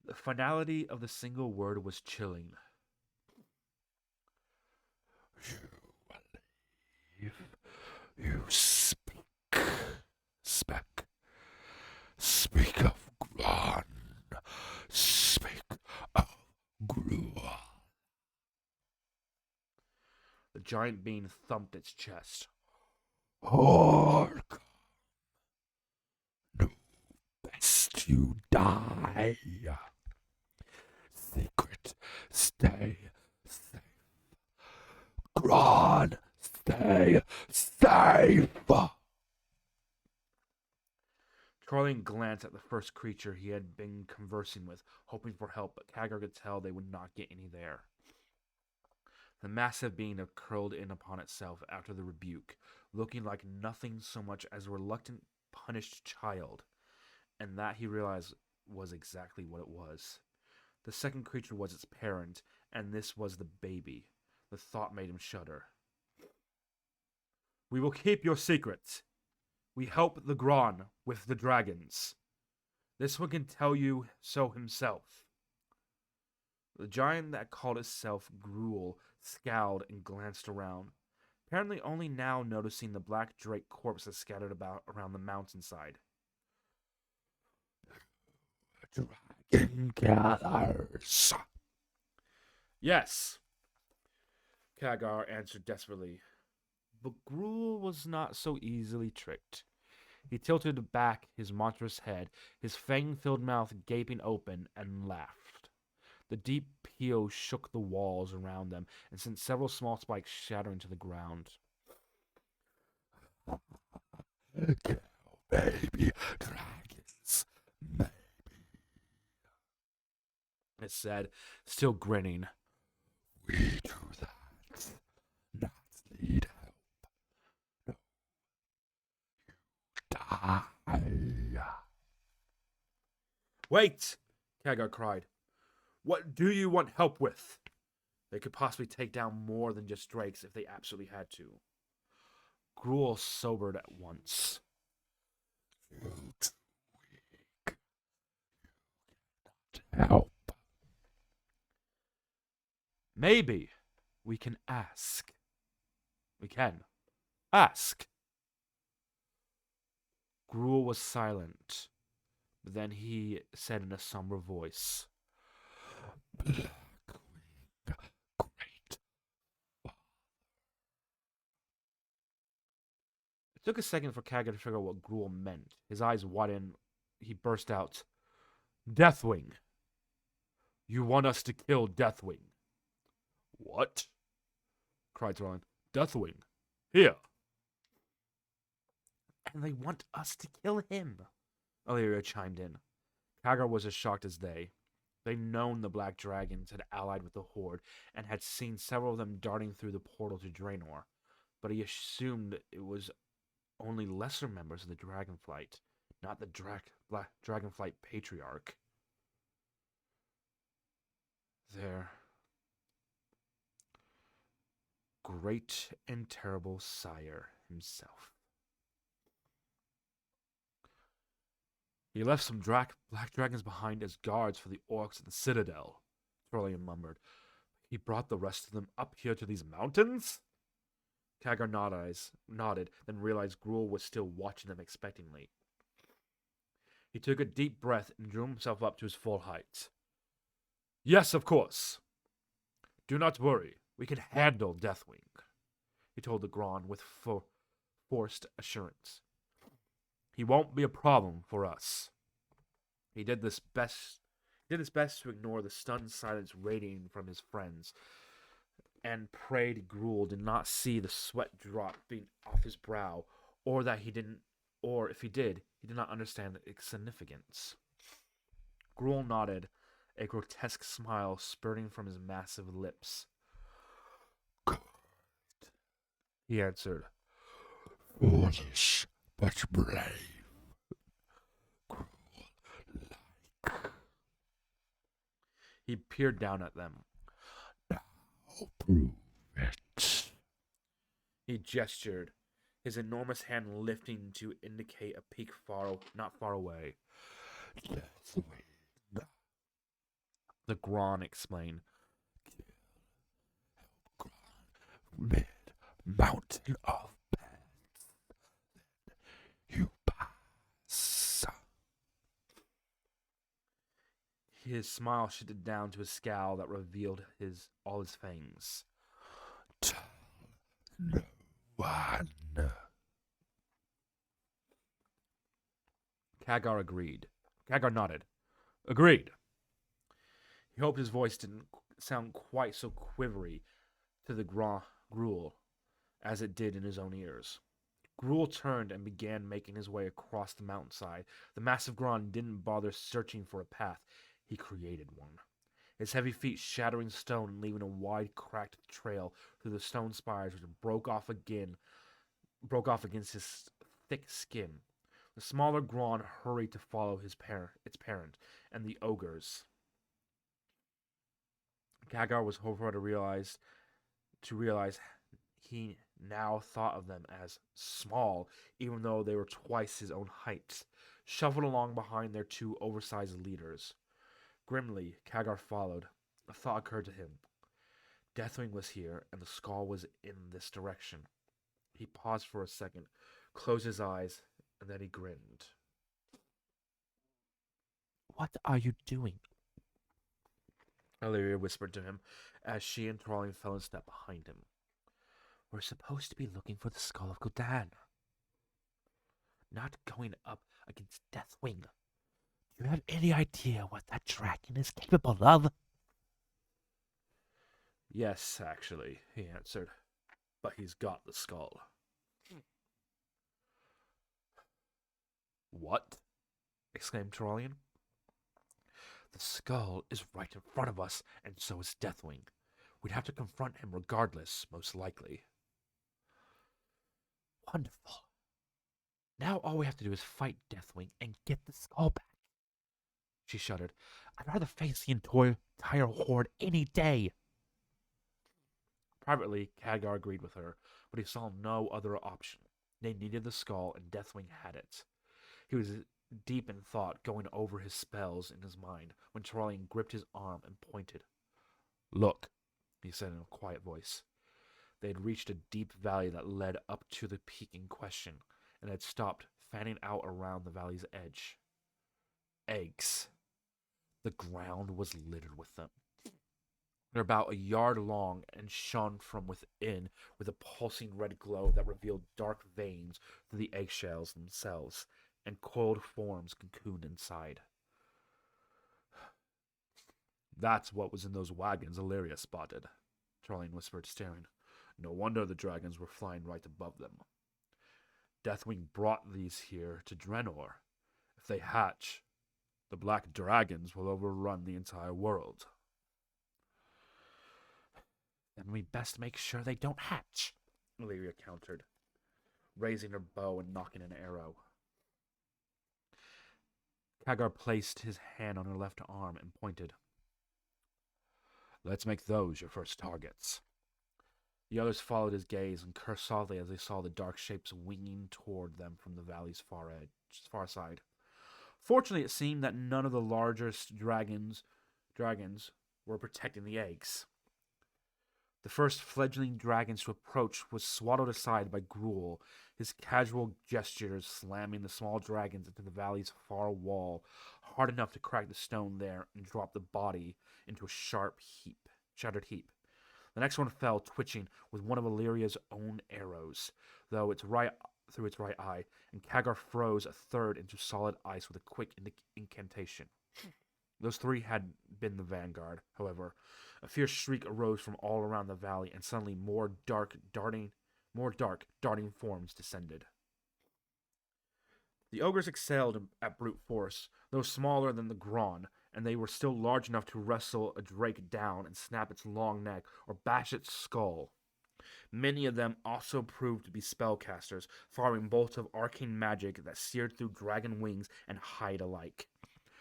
The finality of the single word was chilling. you believe? You speak. Speak of Gran. Speak of Grua. The giant being thumped its chest. Orc. No, best you die. Secret, stay safe. Gran, stay safe. Trollian glanced at the first creature he had been conversing with, hoping for help, but Khadgar could tell they would not get any there. The massive being had curled in upon itself after the rebuke, looking like nothing so much as a reluctant, punished child, and that he realized was exactly what it was. The second creature was its parent, and this was the baby. The thought made him shudder. We will keep your secret. We help the Gran with the dragons. This one can tell you so himself. The giant that called itself Gruul scowled and glanced around, apparently only now noticing the black drake corpses scattered about around the mountainside. Dragon gatherers. Yes, Khadgar answered desperately. But Gruul was not so easily tricked. He tilted back his monstrous head, his fang-filled mouth gaping open, and laughed. The deep peal shook the walls around them and sent several small spikes shattering to the ground. Kill baby dragons, maybe. It said, still grinning. We do that, not need help. No, you die. Wait! Khadgar cried. What do you want help with? They could possibly take down more than just drakes if they absolutely had to. Gruul sobered at once. You're too weak. You cannot help. Maybe we can ask. We can. Ask. Gruul was silent, but then he said in a somber voice, Blackwing, great. It took a second for Khadgar to figure out what Gruul meant. His eyes widened. He burst out, Deathwing! You want us to kill Deathwing? What? Cried Trollian. Deathwing. Here. And they want us to kill him, Illyria chimed in. Khadgar was as shocked as they. They'd known the Black Dragons had allied with the Horde and had seen several of them darting through the portal to Draenor, but he assumed it was only lesser members of the Dragonflight, not the Dragonflight Patriarch. Their great and terrible sire himself. He left some black dragons behind as guards for the orcs at the citadel, Trollian murmured. He brought the rest of them up here to these mountains? Kagar nodded, then realized Gruul was still watching them expectantly. He took a deep breath and drew himself up to his full height. Yes, of course. Do not worry. We can handle Deathwing, he told the Gron with forced assurance. He won't be a problem for us. He did his best to ignore the stunned silence radiating from his friends, and prayed Gruul did not see the sweat dropping off his brow, or if he did not understand its significance. Gruul nodded, a grotesque smile spurting from his massive lips. Good. He answered. Foolish, but brave. Gruul-like. He peered down at them. Now prove it. He gestured, his enormous hand lifting to indicate a peak not far away. Deathwing. The Gron explained. Help Gron mid-mountain of paths. Then you pass. His smile shifted down to a scowl that revealed all his fangs. Tell no one. Kagar nodded. Agreed. He hoped his voice didn't sound quite so quivery to the Gruul as it did in his own ears. Gruul turned and began making his way across the mountainside. The massive Gron didn't bother searching for a path. He created one. His heavy feet shattering stone and leaving a wide, cracked trail through the stone spires which broke off against his thick skin. The smaller Gron hurried to follow its parent, and the ogres. Kagar was horrified to realize he now thought of them as small, even though they were twice his own height, shuffled along behind their two oversized leaders. Grimly, Kagar followed. A thought occurred to him. Deathwing was here, and the skull was in this direction. He paused for a second, closed his eyes, and then he grinned. What are you doing? Illyria whispered to him as she and Trollian fell in step behind him. We're supposed to be looking for the skull of Gul'dan. Not going up against Deathwing. Do you have any idea what that dragon is capable of? Yes, actually, he answered. But he's got the skull. What? Exclaimed Trollian. The skull is right in front of us, and so is Deathwing. We'd have to confront him regardless, most likely. Wonderful. Now all we have to do is fight Deathwing and get the skull back. She shuddered. I'd rather face the entire horde any day. Privately, Kagar agreed with her, but he saw no other option. They needed the skull, and Deathwing had it. He was deep in thought, going over his spells in his mind, when Trollian gripped his arm and pointed. Look, he said in a quiet voice. They had reached a deep valley that led up to the peak in question, and had stopped, fanning out around the valley's edge. Eggs. The ground was littered with them. They're about a yard long and shone from within with a pulsing red glow that revealed dark veins through the eggshells themselves, and coiled forms cocooned inside. That's what was in those wagons Illyria spotted, Trollian whispered, staring. No wonder the dragons were flying right above them. Deathwing brought these here to Draenor. If they hatch, the black dragons will overrun the entire world. Then we best make sure they don't hatch, Illyria countered, raising her bow and nocking an arrow. Kagar placed his hand on her left arm and pointed. Let's make those your first targets. The others followed his gaze and cursed softly as they saw the dark shapes winging toward them from the valley's far side. Fortunately, it seemed that none of the largest dragons were protecting the eggs. The first fledgling dragon to approach was swallowed aside by Gruul, his casual gestures slamming the small dragons into the valley's far wall, hard enough to crack the stone there and drop the body into a shattered heap. The next one fell, twitching with one of Illyria's own arrows, through its right eye, and Kagar froze a third into solid ice with a quick incantation. Those three had been the vanguard, however. A fierce shriek arose from all around the valley, and suddenly more dark, darting forms descended. The ogres excelled at brute force, though smaller than the Gron, and they were still large enough to wrestle a drake down and snap its long neck or bash its skull. Many of them also proved to be spellcasters, firing bolts of arcane magic that seared through dragon wings and hide alike.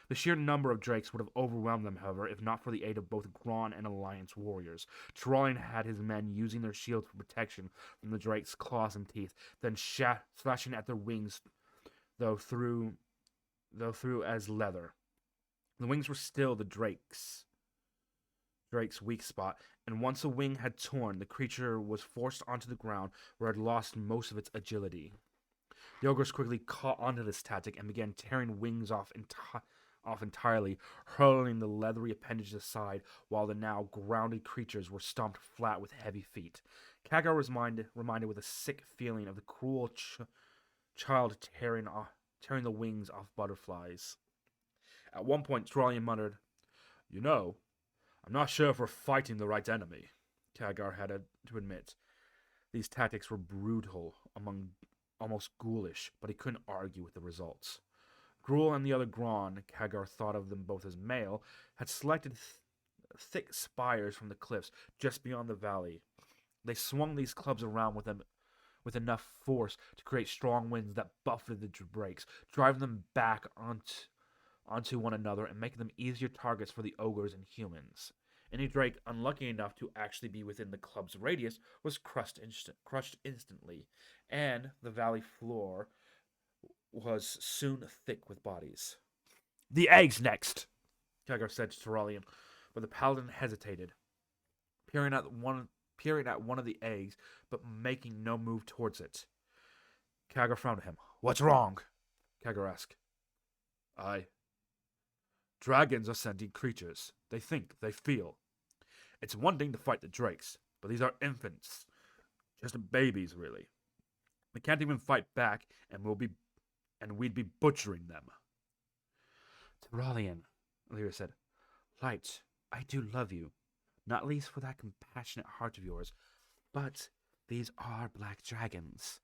The sheer number of drakes would have overwhelmed them, however, if not for the aid of both Gron and Alliance warriors. Trollian had his men using their shields for protection from the drake's claws and teeth, then slashing at their wings, though through as leather. The wings were still the drake's weak spot, and once a wing had torn, the creature was forced onto the ground, where it had lost most of its agility. The ogres quickly caught onto this tactic and began tearing wings off entirely, hurling the leathery appendages aside, while the now grounded creatures were stomped flat with heavy feet. Kagar was reminded with a sick feeling of the cruel child tearing the wings off butterflies. At one point, Trollian muttered, "You know, I'm not sure if we're fighting the right enemy." Kagar had to admit. These tactics were brutal, almost ghoulish, but he couldn't argue with the results. Gruul and the other Gron, Kagar thought of them both as male, had selected thick spires from the cliffs just beyond the valley. They swung these clubs around with enough force to create strong winds that buffeted the drakes, driving them back onto one another and making them easier targets for the ogres and humans. Any drake unlucky enough to actually be within the club's radius was crushed instantly, and the valley floor was soon thick with bodies. "The eggs next," Kagar said to Trollian, but the paladin hesitated, peering at one of the eggs, but making no move towards it. Kagar frowned at him. "What's wrong?" Kagar asked. Dragons are sentient creatures. They think, they feel. It's one thing to fight the drakes, but these are infants. Just babies, really. They can't even fight back, and we'd be butchering them." "Trollian," Lyra said, "Light, I do love you, not least for that compassionate heart of yours, but these are black dragons.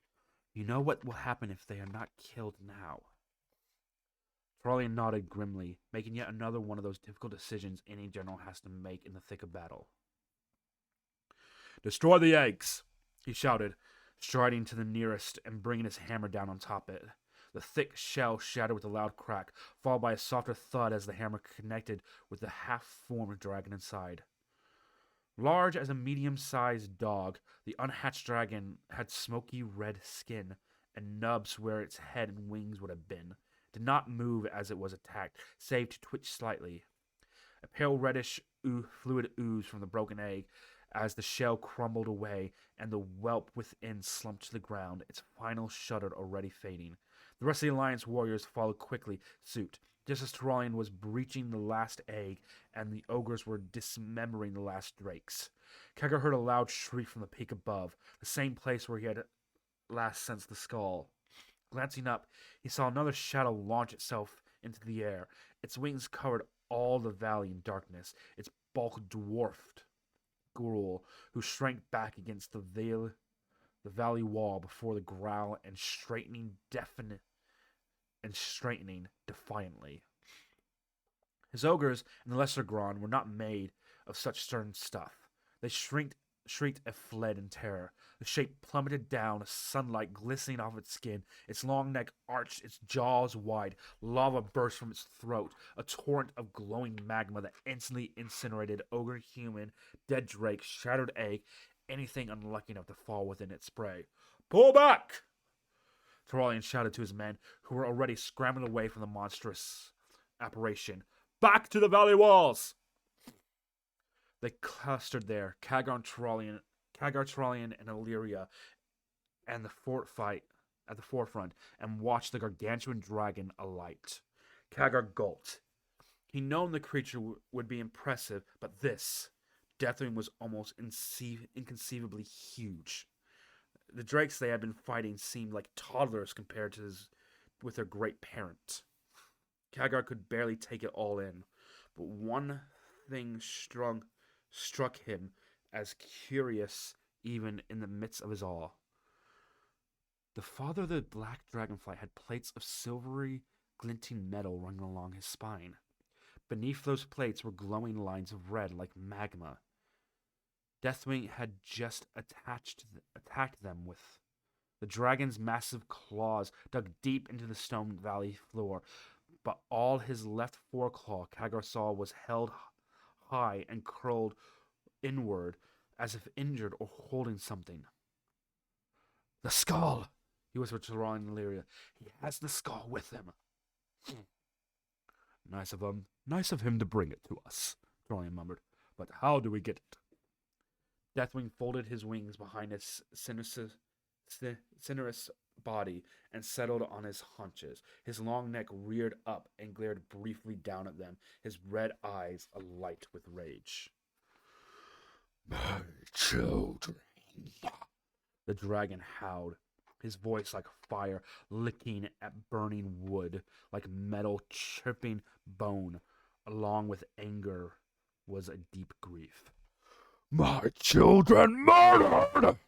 You know what will happen if they are not killed now." Trollian nodded grimly, making yet another one of those difficult decisions any general has to make in the thick of battle. "Destroy the eggs," he shouted, striding to the nearest and bringing his hammer down on top of it. The thick shell shattered with a loud crack, followed by a softer thud as the hammer connected with the half-formed dragon inside. Large as a medium-sized dog, the unhatched dragon had smoky red skin and nubs where its head and wings would have been. It did not move as it was attacked, save to twitch slightly. A pale reddish fluid oozed from the broken egg as the shell crumbled away and the whelp within slumped to the ground, its final shudder already fading. The rest of the Alliance warriors followed quickly suit, just as Trollian was breaching the last egg and the ogres were dismembering the last drakes. Kagar heard a loud shriek from the peak above, the same place where he had last sensed the skull. Glancing up, he saw another shadow launch itself into the air. Its wings covered all the valley in darkness. Its bulk dwarfed Gruul, who shrank back against the valley wall before the growl and straightening defiantly. His ogres and the lesser Gron were not made of such stern stuff. They shrieked and fled in terror. The shape plummeted down, sunlight glistening off its skin. Its long neck arched, its jaws wide. Lava burst from its throat, a torrent of glowing magma that instantly incinerated ogre, human, dead drake, shattered egg, anything unlucky enough to fall within its spray. "Pull back!" Tyrolian shouted to his men, who were already scrambling away from the monstrous apparition. Back to the valley walls! They clustered there, Khadgar, Tyrolian, and Illyria, and the fort fight at the forefront, and watched the gargantuan dragon alight. Khadgar gulped. He'd known the creature would be impressive, but this, Deathwing, was almost inconceivably huge. The drakes they had been fighting seemed like toddlers compared to with their great parent. Khadgar could barely take it all in, but one thing struck him as curious even in the midst of his awe. The father of the black dragonfly had plates of silvery, glinting metal running along his spine. Beneath those plates were glowing lines of red like magma. Deathwing had just attacked them with. The dragon's massive claws dug deep into the stone valley floor, but all his left foreclaw, Khadgar saw, was held high and curled inward, as if injured or holding something. "The skull!" he whispered to Ron and Illyria. "He has the skull with him." Nice of him to bring it to us," Tyrolian murmured. "But how do we get it?" Deathwing folded his wings behind his sinuous body and settled on his haunches. His long neck reared up and glared briefly down at them, his red eyes alight with rage. "My children," the dragon howled, his voice like fire licking at burning wood, like metal chipping bone. Along with anger was a deep grief. "My children murdered!"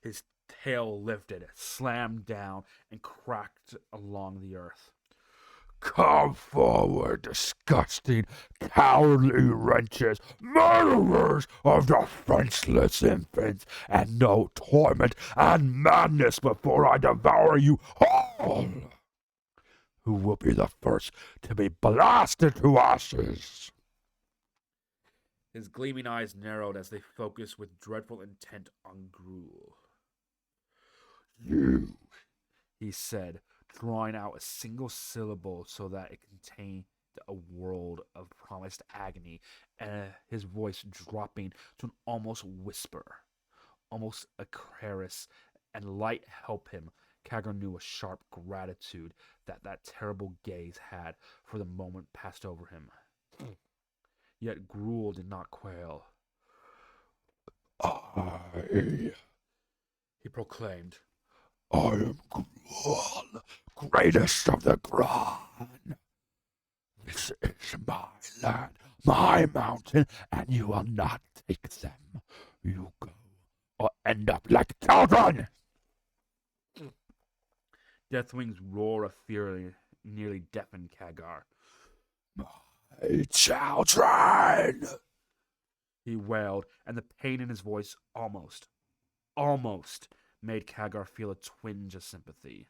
His tail lifted, slammed down, and cracked along the earth. "Come forward, disgusting, cowardly wretches, murderers of defenseless infants, and no torment and madness before I devour you all! Who will be the first to be blasted to ashes?" His gleaming eyes narrowed as they focused with dreadful intent on Gruul. "You," he said, drawing out a single syllable so that it contained a world of promised agony, and his voice dropping to an almost whisper, almost a caress, and light help him. Khadgar knew a sharp gratitude that terrible gaze had for the moment passed over him. Yet Gruul did not quail. "I He proclaimed. am Gruul, greatest of the Graan. This is my land, my mountain, and you will not take them. You go or end up like children." Deathwing's roar of fury nearly deafened Khadgar. "My children!" He wailed, and the pain in his voice almost made Khadgar feel a twinge of sympathy.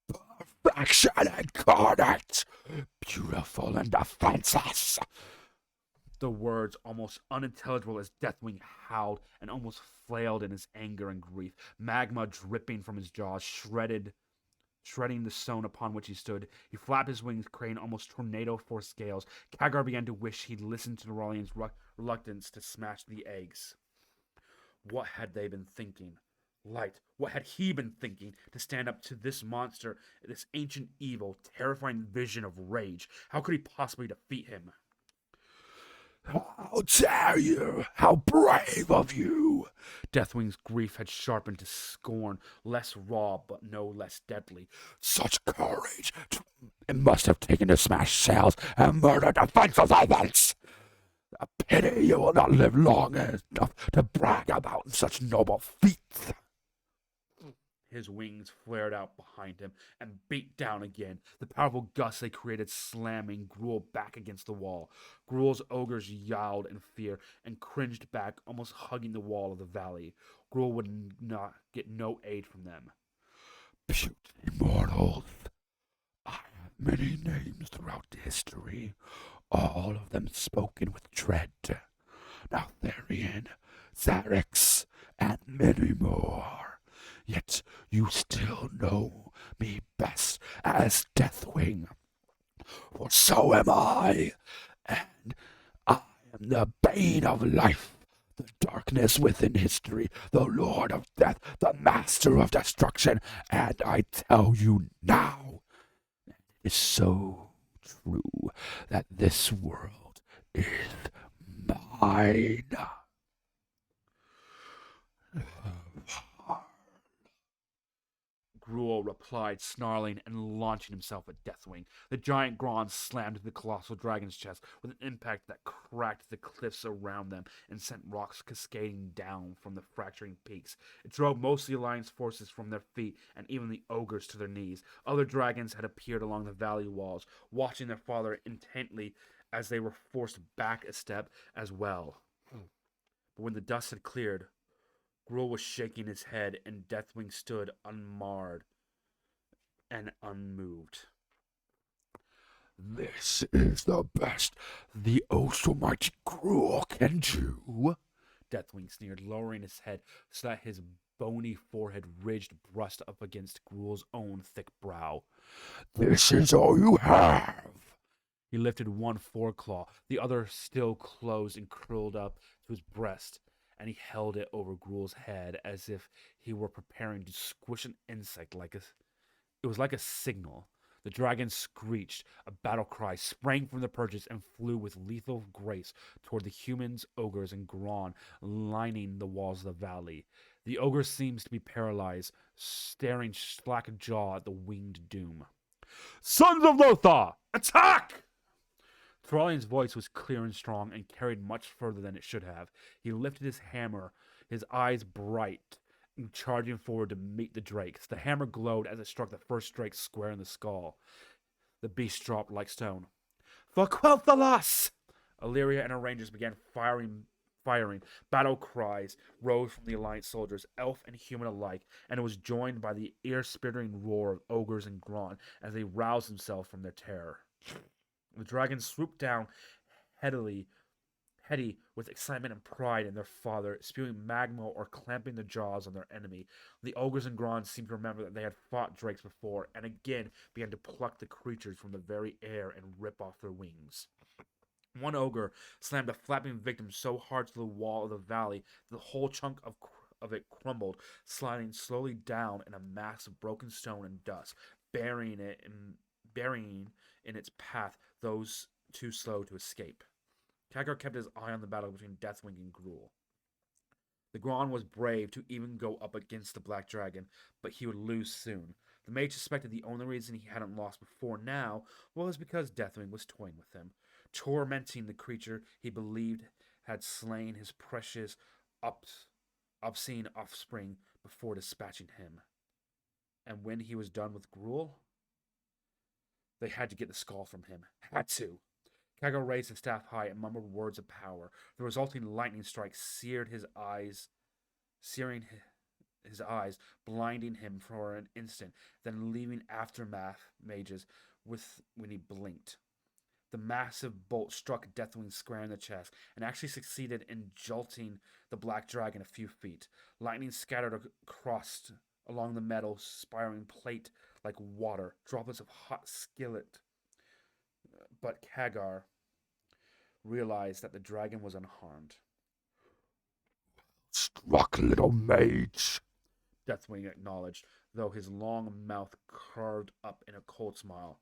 "Perfection incarnate, beautiful and defenseless." The words, almost unintelligible as Deathwing howled and almost flailed in his anger and grief, magma dripping from his jaws, shredding the stone upon which he stood. He flapped his wings, creating almost tornado-force scales. Khadgar began to wish he'd listened to Tyrolian's reluctance to smash the eggs. What had they been thinking? Light, what had he been thinking to stand up to this monster, this ancient evil, terrifying vision of rage? How could he possibly defeat him? "How dare you! How brave of you!" Deathwing's grief had sharpened to scorn, less raw but no less deadly. "Such courage! It must have taken to smash sails and murder defenseless infants! A pity you will not live long enough to brag about such noble feats." His wings flared out behind him and beat down again, the powerful gusts they created slamming Gruul back against the wall. Gruul's ogres yowled in fear and cringed back, almost hugging the wall of the valley. Gruul would not get no aid from them. "Beauty mortals, I have many names throughout history, all of them spoken with dread. Nathanael, Zarix, and many more. Yet you still know me best as Deathwing, for so am I, and I am the bane of life, the darkness within history, the Lord of Death, the Master of Destruction, and I tell you now, it is so true that this world is mine. Gruul replied, snarling and launching himself at Deathwing. The giant Gron slammed into the colossal dragon's chest with an impact that cracked the cliffs around them and sent rocks cascading down from the fracturing peaks. It drove most of the Alliance forces from their feet and even the ogres to their knees. Other dragons had appeared along the valley walls, watching their father intently as they were forced back a step as well. But when the dust had cleared, Gruul was shaking his head, and Deathwing stood unmarred and unmoved. This is the best the also mighty Gruul can do. Deathwing sneered, lowering his head so that his bony forehead ridged brushed up against Gruul's own thick brow. This is all you have. He lifted one foreclaw, the other still closed and curled up to his breast, and he held it over Gruul's head as if he were preparing to squish an insect it was like a signal. The dragon screeched, a battle cry sprang from the perches and flew with lethal grace toward the humans, ogres, and Gron lining the walls of the valley. The ogre seems to be paralyzed, staring slack-jawed at the winged doom. Sons of Lothar, attack! Thralian's voice was clear and strong and carried much further than it should have. He lifted his hammer, his eyes bright, and charging forward to meet the drakes. The hammer glowed as it struck the first drake square in the skull. The beast dropped like stone. For Quel'Thalas! Illyria and her rangers began firing. Battle cries rose from the Alliance soldiers, elf and human alike, and it was joined by the ear-splitting roar of ogres and Gron as they roused themselves from their terror. The dragons swooped down heady with excitement and pride in their father, spewing magma or clamping the jaws on their enemy. The ogres and Grons seemed to remember that they had fought drakes before, and again began to pluck the creatures from the very air and rip off their wings. One ogre slammed a flapping victim so hard to the wall of the valley that the whole chunk of it crumbled, sliding slowly down in a mass of broken stone and dust, burying in its path those too slow to escape. Khadgar kept his eye on the battle between Deathwing and Gruul. The Gron was brave to even go up against the Black Dragon, but he would lose soon. The mage suspected the only reason he hadn't lost before now was because Deathwing was toying with him, tormenting the creature he believed had slain his precious, obscene offspring before dispatching him. And when he was done with Gruul, they had to get the skull from him. Had to. Khadgar raised his staff high and mumbled words of power. The resulting lightning strike searing his eyes, blinding him for an instant, then leaving aftermath mages when he blinked. The massive bolt struck Deathwing square in the chest and actually succeeded in jolting the Black Dragon a few feet. Lightning scattered across along the metal, spiraling plate like water, droplets of hot skillet. But Khadgar realized that the dragon was unharmed. Struck, little mage. Deathwing acknowledged, though his long mouth curved up in a cold smile.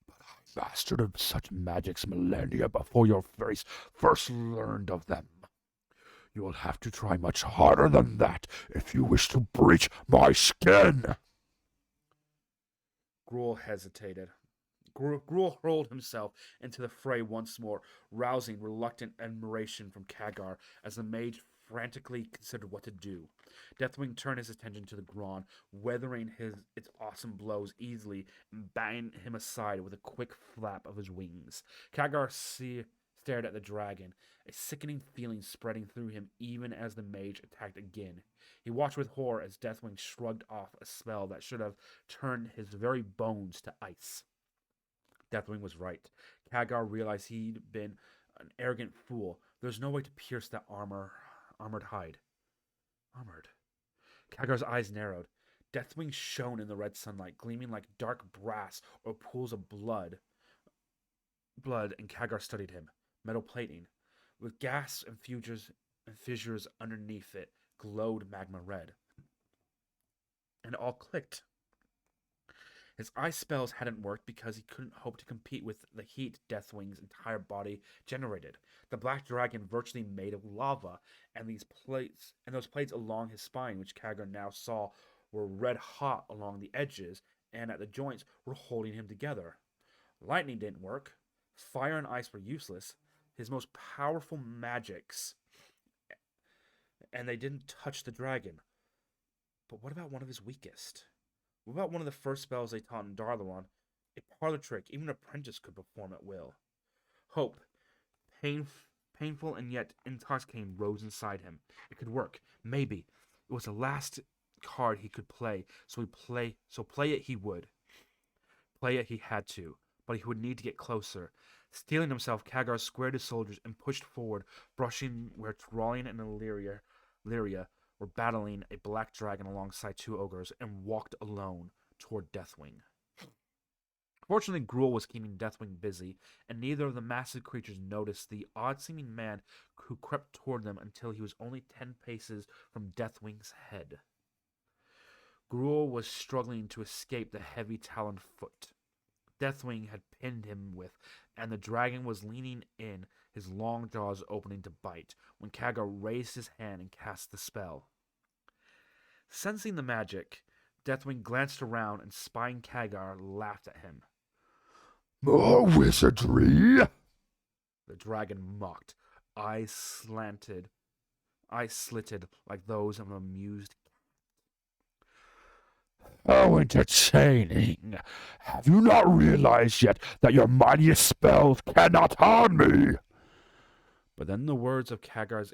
But I mastered such magics millennia before your race first learned of them. You will have to try much harder than that if you wish to breach my skin. Gruul hesitated. Gruul hurled himself into the fray once more, rousing reluctant admiration from Khadgar as the mage frantically considered what to do. Deathwing turned his attention to the Gron, weathering its awesome blows easily and batting him aside with a quick flap of his wings. Khadgar stared at the dragon, a sickening feeling spreading through him even as the mage attacked again. He watched with horror as Deathwing shrugged off a spell that should have turned his very bones to ice. Deathwing was right. Khadgar realized he'd been an arrogant fool. There was no way to pierce that armored hide. Armored. Kagar's eyes narrowed. Deathwing shone in the red sunlight, gleaming like dark brass or pools of blood, and Kagar studied him. Metal plating, with gas and fissures underneath it, glowed magma red. And it all clicked. His ice spells hadn't worked because he couldn't hope to compete with the heat Deathwing's entire body generated. The black dragon virtually made of lava, and those plates along his spine, which Kagar now saw were red hot along the edges and at the joints, were holding him together. Lightning didn't work. Fire and ice were useless. His most powerful magics, and they didn't touch the dragon. But what about one of his weakest? What about one of the first spells they taught in Darlawan? A parlor trick even an apprentice could perform at will. Hope, painful and yet intoxicating, rose inside him. It could work. Maybe. It was the last card he could play, so play it he would. Play it he had to, but he would need to get closer. Steeling himself, Kagar squared his soldiers and pushed forward, brushing where Draugrheim and Illyria were battling a black dragon alongside two ogres, and walked alone toward Deathwing. Fortunately, Gruul was keeping Deathwing busy, and neither of the massive creatures noticed the odd-seeming man who crept toward them until he was only 10 paces from Deathwing's head. Gruul was struggling to escape the heavy taloned foot Deathwing had pinned him with, and the dragon was leaning in, his long jaws opening to bite, when Kagar raised his hand and cast the spell. Sensing the magic, Deathwing glanced around and, spying Kagar, laughed at him. More wizardry? The dragon mocked, eyes slitted like those of an amused. How entertaining! Have you not realized yet that your mightiest spells cannot harm me? But then the words of Kagar's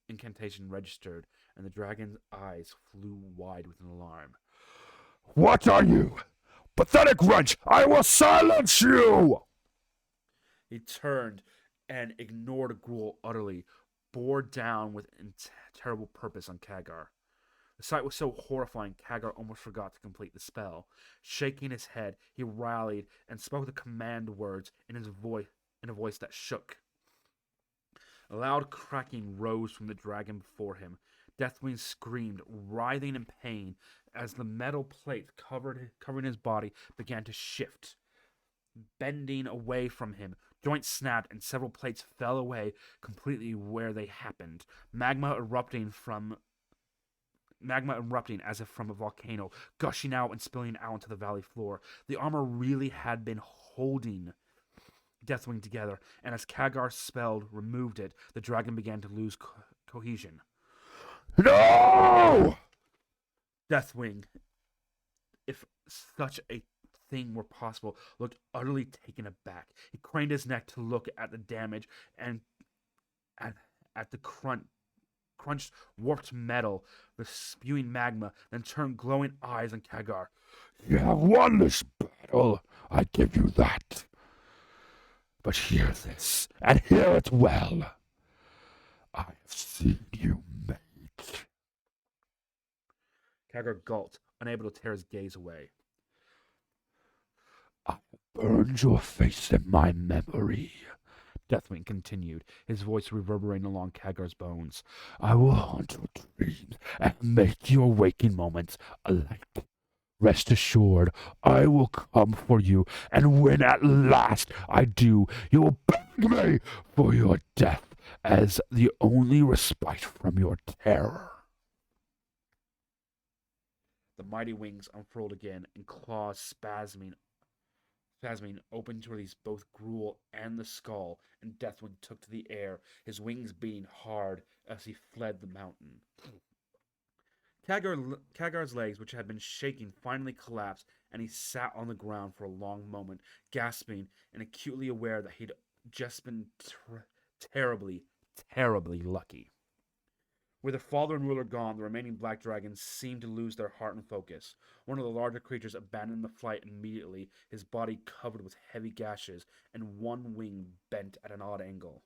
incantation registered, and the dragon's eyes flew wide with an alarm. What are you? Pathetic wretch! I will silence you! He turned and ignored Gruul utterly, bore down with terrible purpose on Kagar. The sight was so horrifying, Kagar almost forgot to complete the spell. Shaking his head, he rallied and spoke the command words in a voice that shook. A loud cracking rose from the dragon before him. Deathwing screamed, writhing in pain, as the metal plate covering his body began to shift. Bending away from him, joints snapped and several plates fell away completely where they happened. Magma erupting as if from a volcano, gushing out and spilling out onto the valley floor. The armor really had been holding Deathwing together, and as Kagar's spell removed it, the dragon began to lose cohesion. No! Deathwing, if such a thing were possible, looked utterly taken aback. He craned his neck to look at the damage and at the crunched, warped metal, the spewing magma, then turned glowing eyes on Kagar. You have won this battle, I give you that. But hear this, and hear it well. I have seen you, mate. Kagar gulped, unable to tear his gaze away. I have burned your face in my memory, Deathwing continued, his voice reverberating along Kagar's bones. I will haunt your dreams and make your waking moments alike. Rest assured, I will come for you, and when at last I do, you will beg me for your death as the only respite from your terror. The mighty wings unfurled again, and claws spasming open to release both Gruul and the skull, and Deathwing took to the air, his wings beating hard as he fled the mountain. Kagar's legs, which had been shaking, finally collapsed, and he sat on the ground for a long moment, gasping and acutely aware that he'd just been terribly, terribly lucky. With their father and ruler gone, the remaining black dragons seemed to lose their heart and focus. One of the larger creatures abandoned the flight immediately, his body covered with heavy gashes, and one wing bent at an odd angle.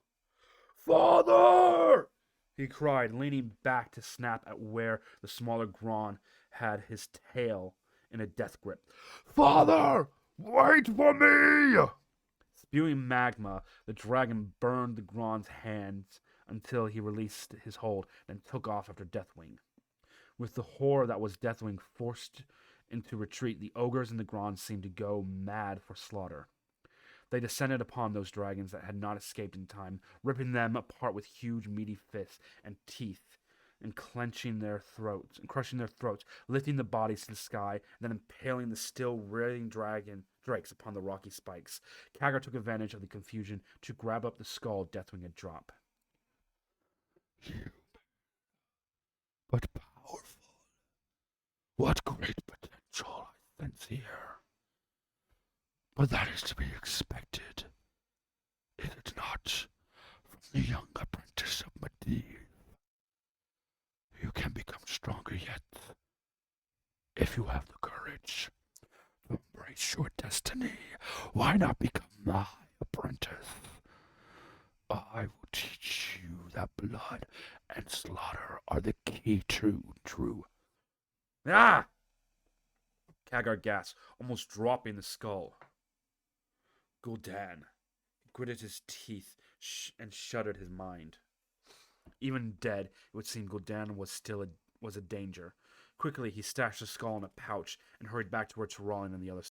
Father! he cried, leaning back to snap at where the smaller Gron had his tail in a death grip. Father, wait for me! Spewing magma, the dragon burned the Gron's hands until he released his hold and took off after Deathwing. With the horror that was Deathwing forced into retreat, the ogres and the Grons seemed to go mad for slaughter. They descended upon those dragons that had not escaped in time, ripping them apart with huge meaty fists and teeth, and crushing their throats, lifting the bodies to the sky, and then impaling the still rearing drakes upon the rocky spikes. Khadgar took advantage of the confusion to grab up the skull Deathwing had dropped. You, but powerful. What great potential I sense here. But that is to be expected, is it not, from the young apprentice of Medivh? You can become stronger yet, if you have the courage to embrace your destiny. Why not become my apprentice? I will teach you that blood and slaughter are the key to true. Ah! Khadgar gasped, almost dropping the skull. Gul'dan. He gritted his teeth and shuddered his mind. Even dead, it would seem Gul'dan was a danger. Quickly, he stashed the skull in a pouch and hurried back to where Tiralion and the others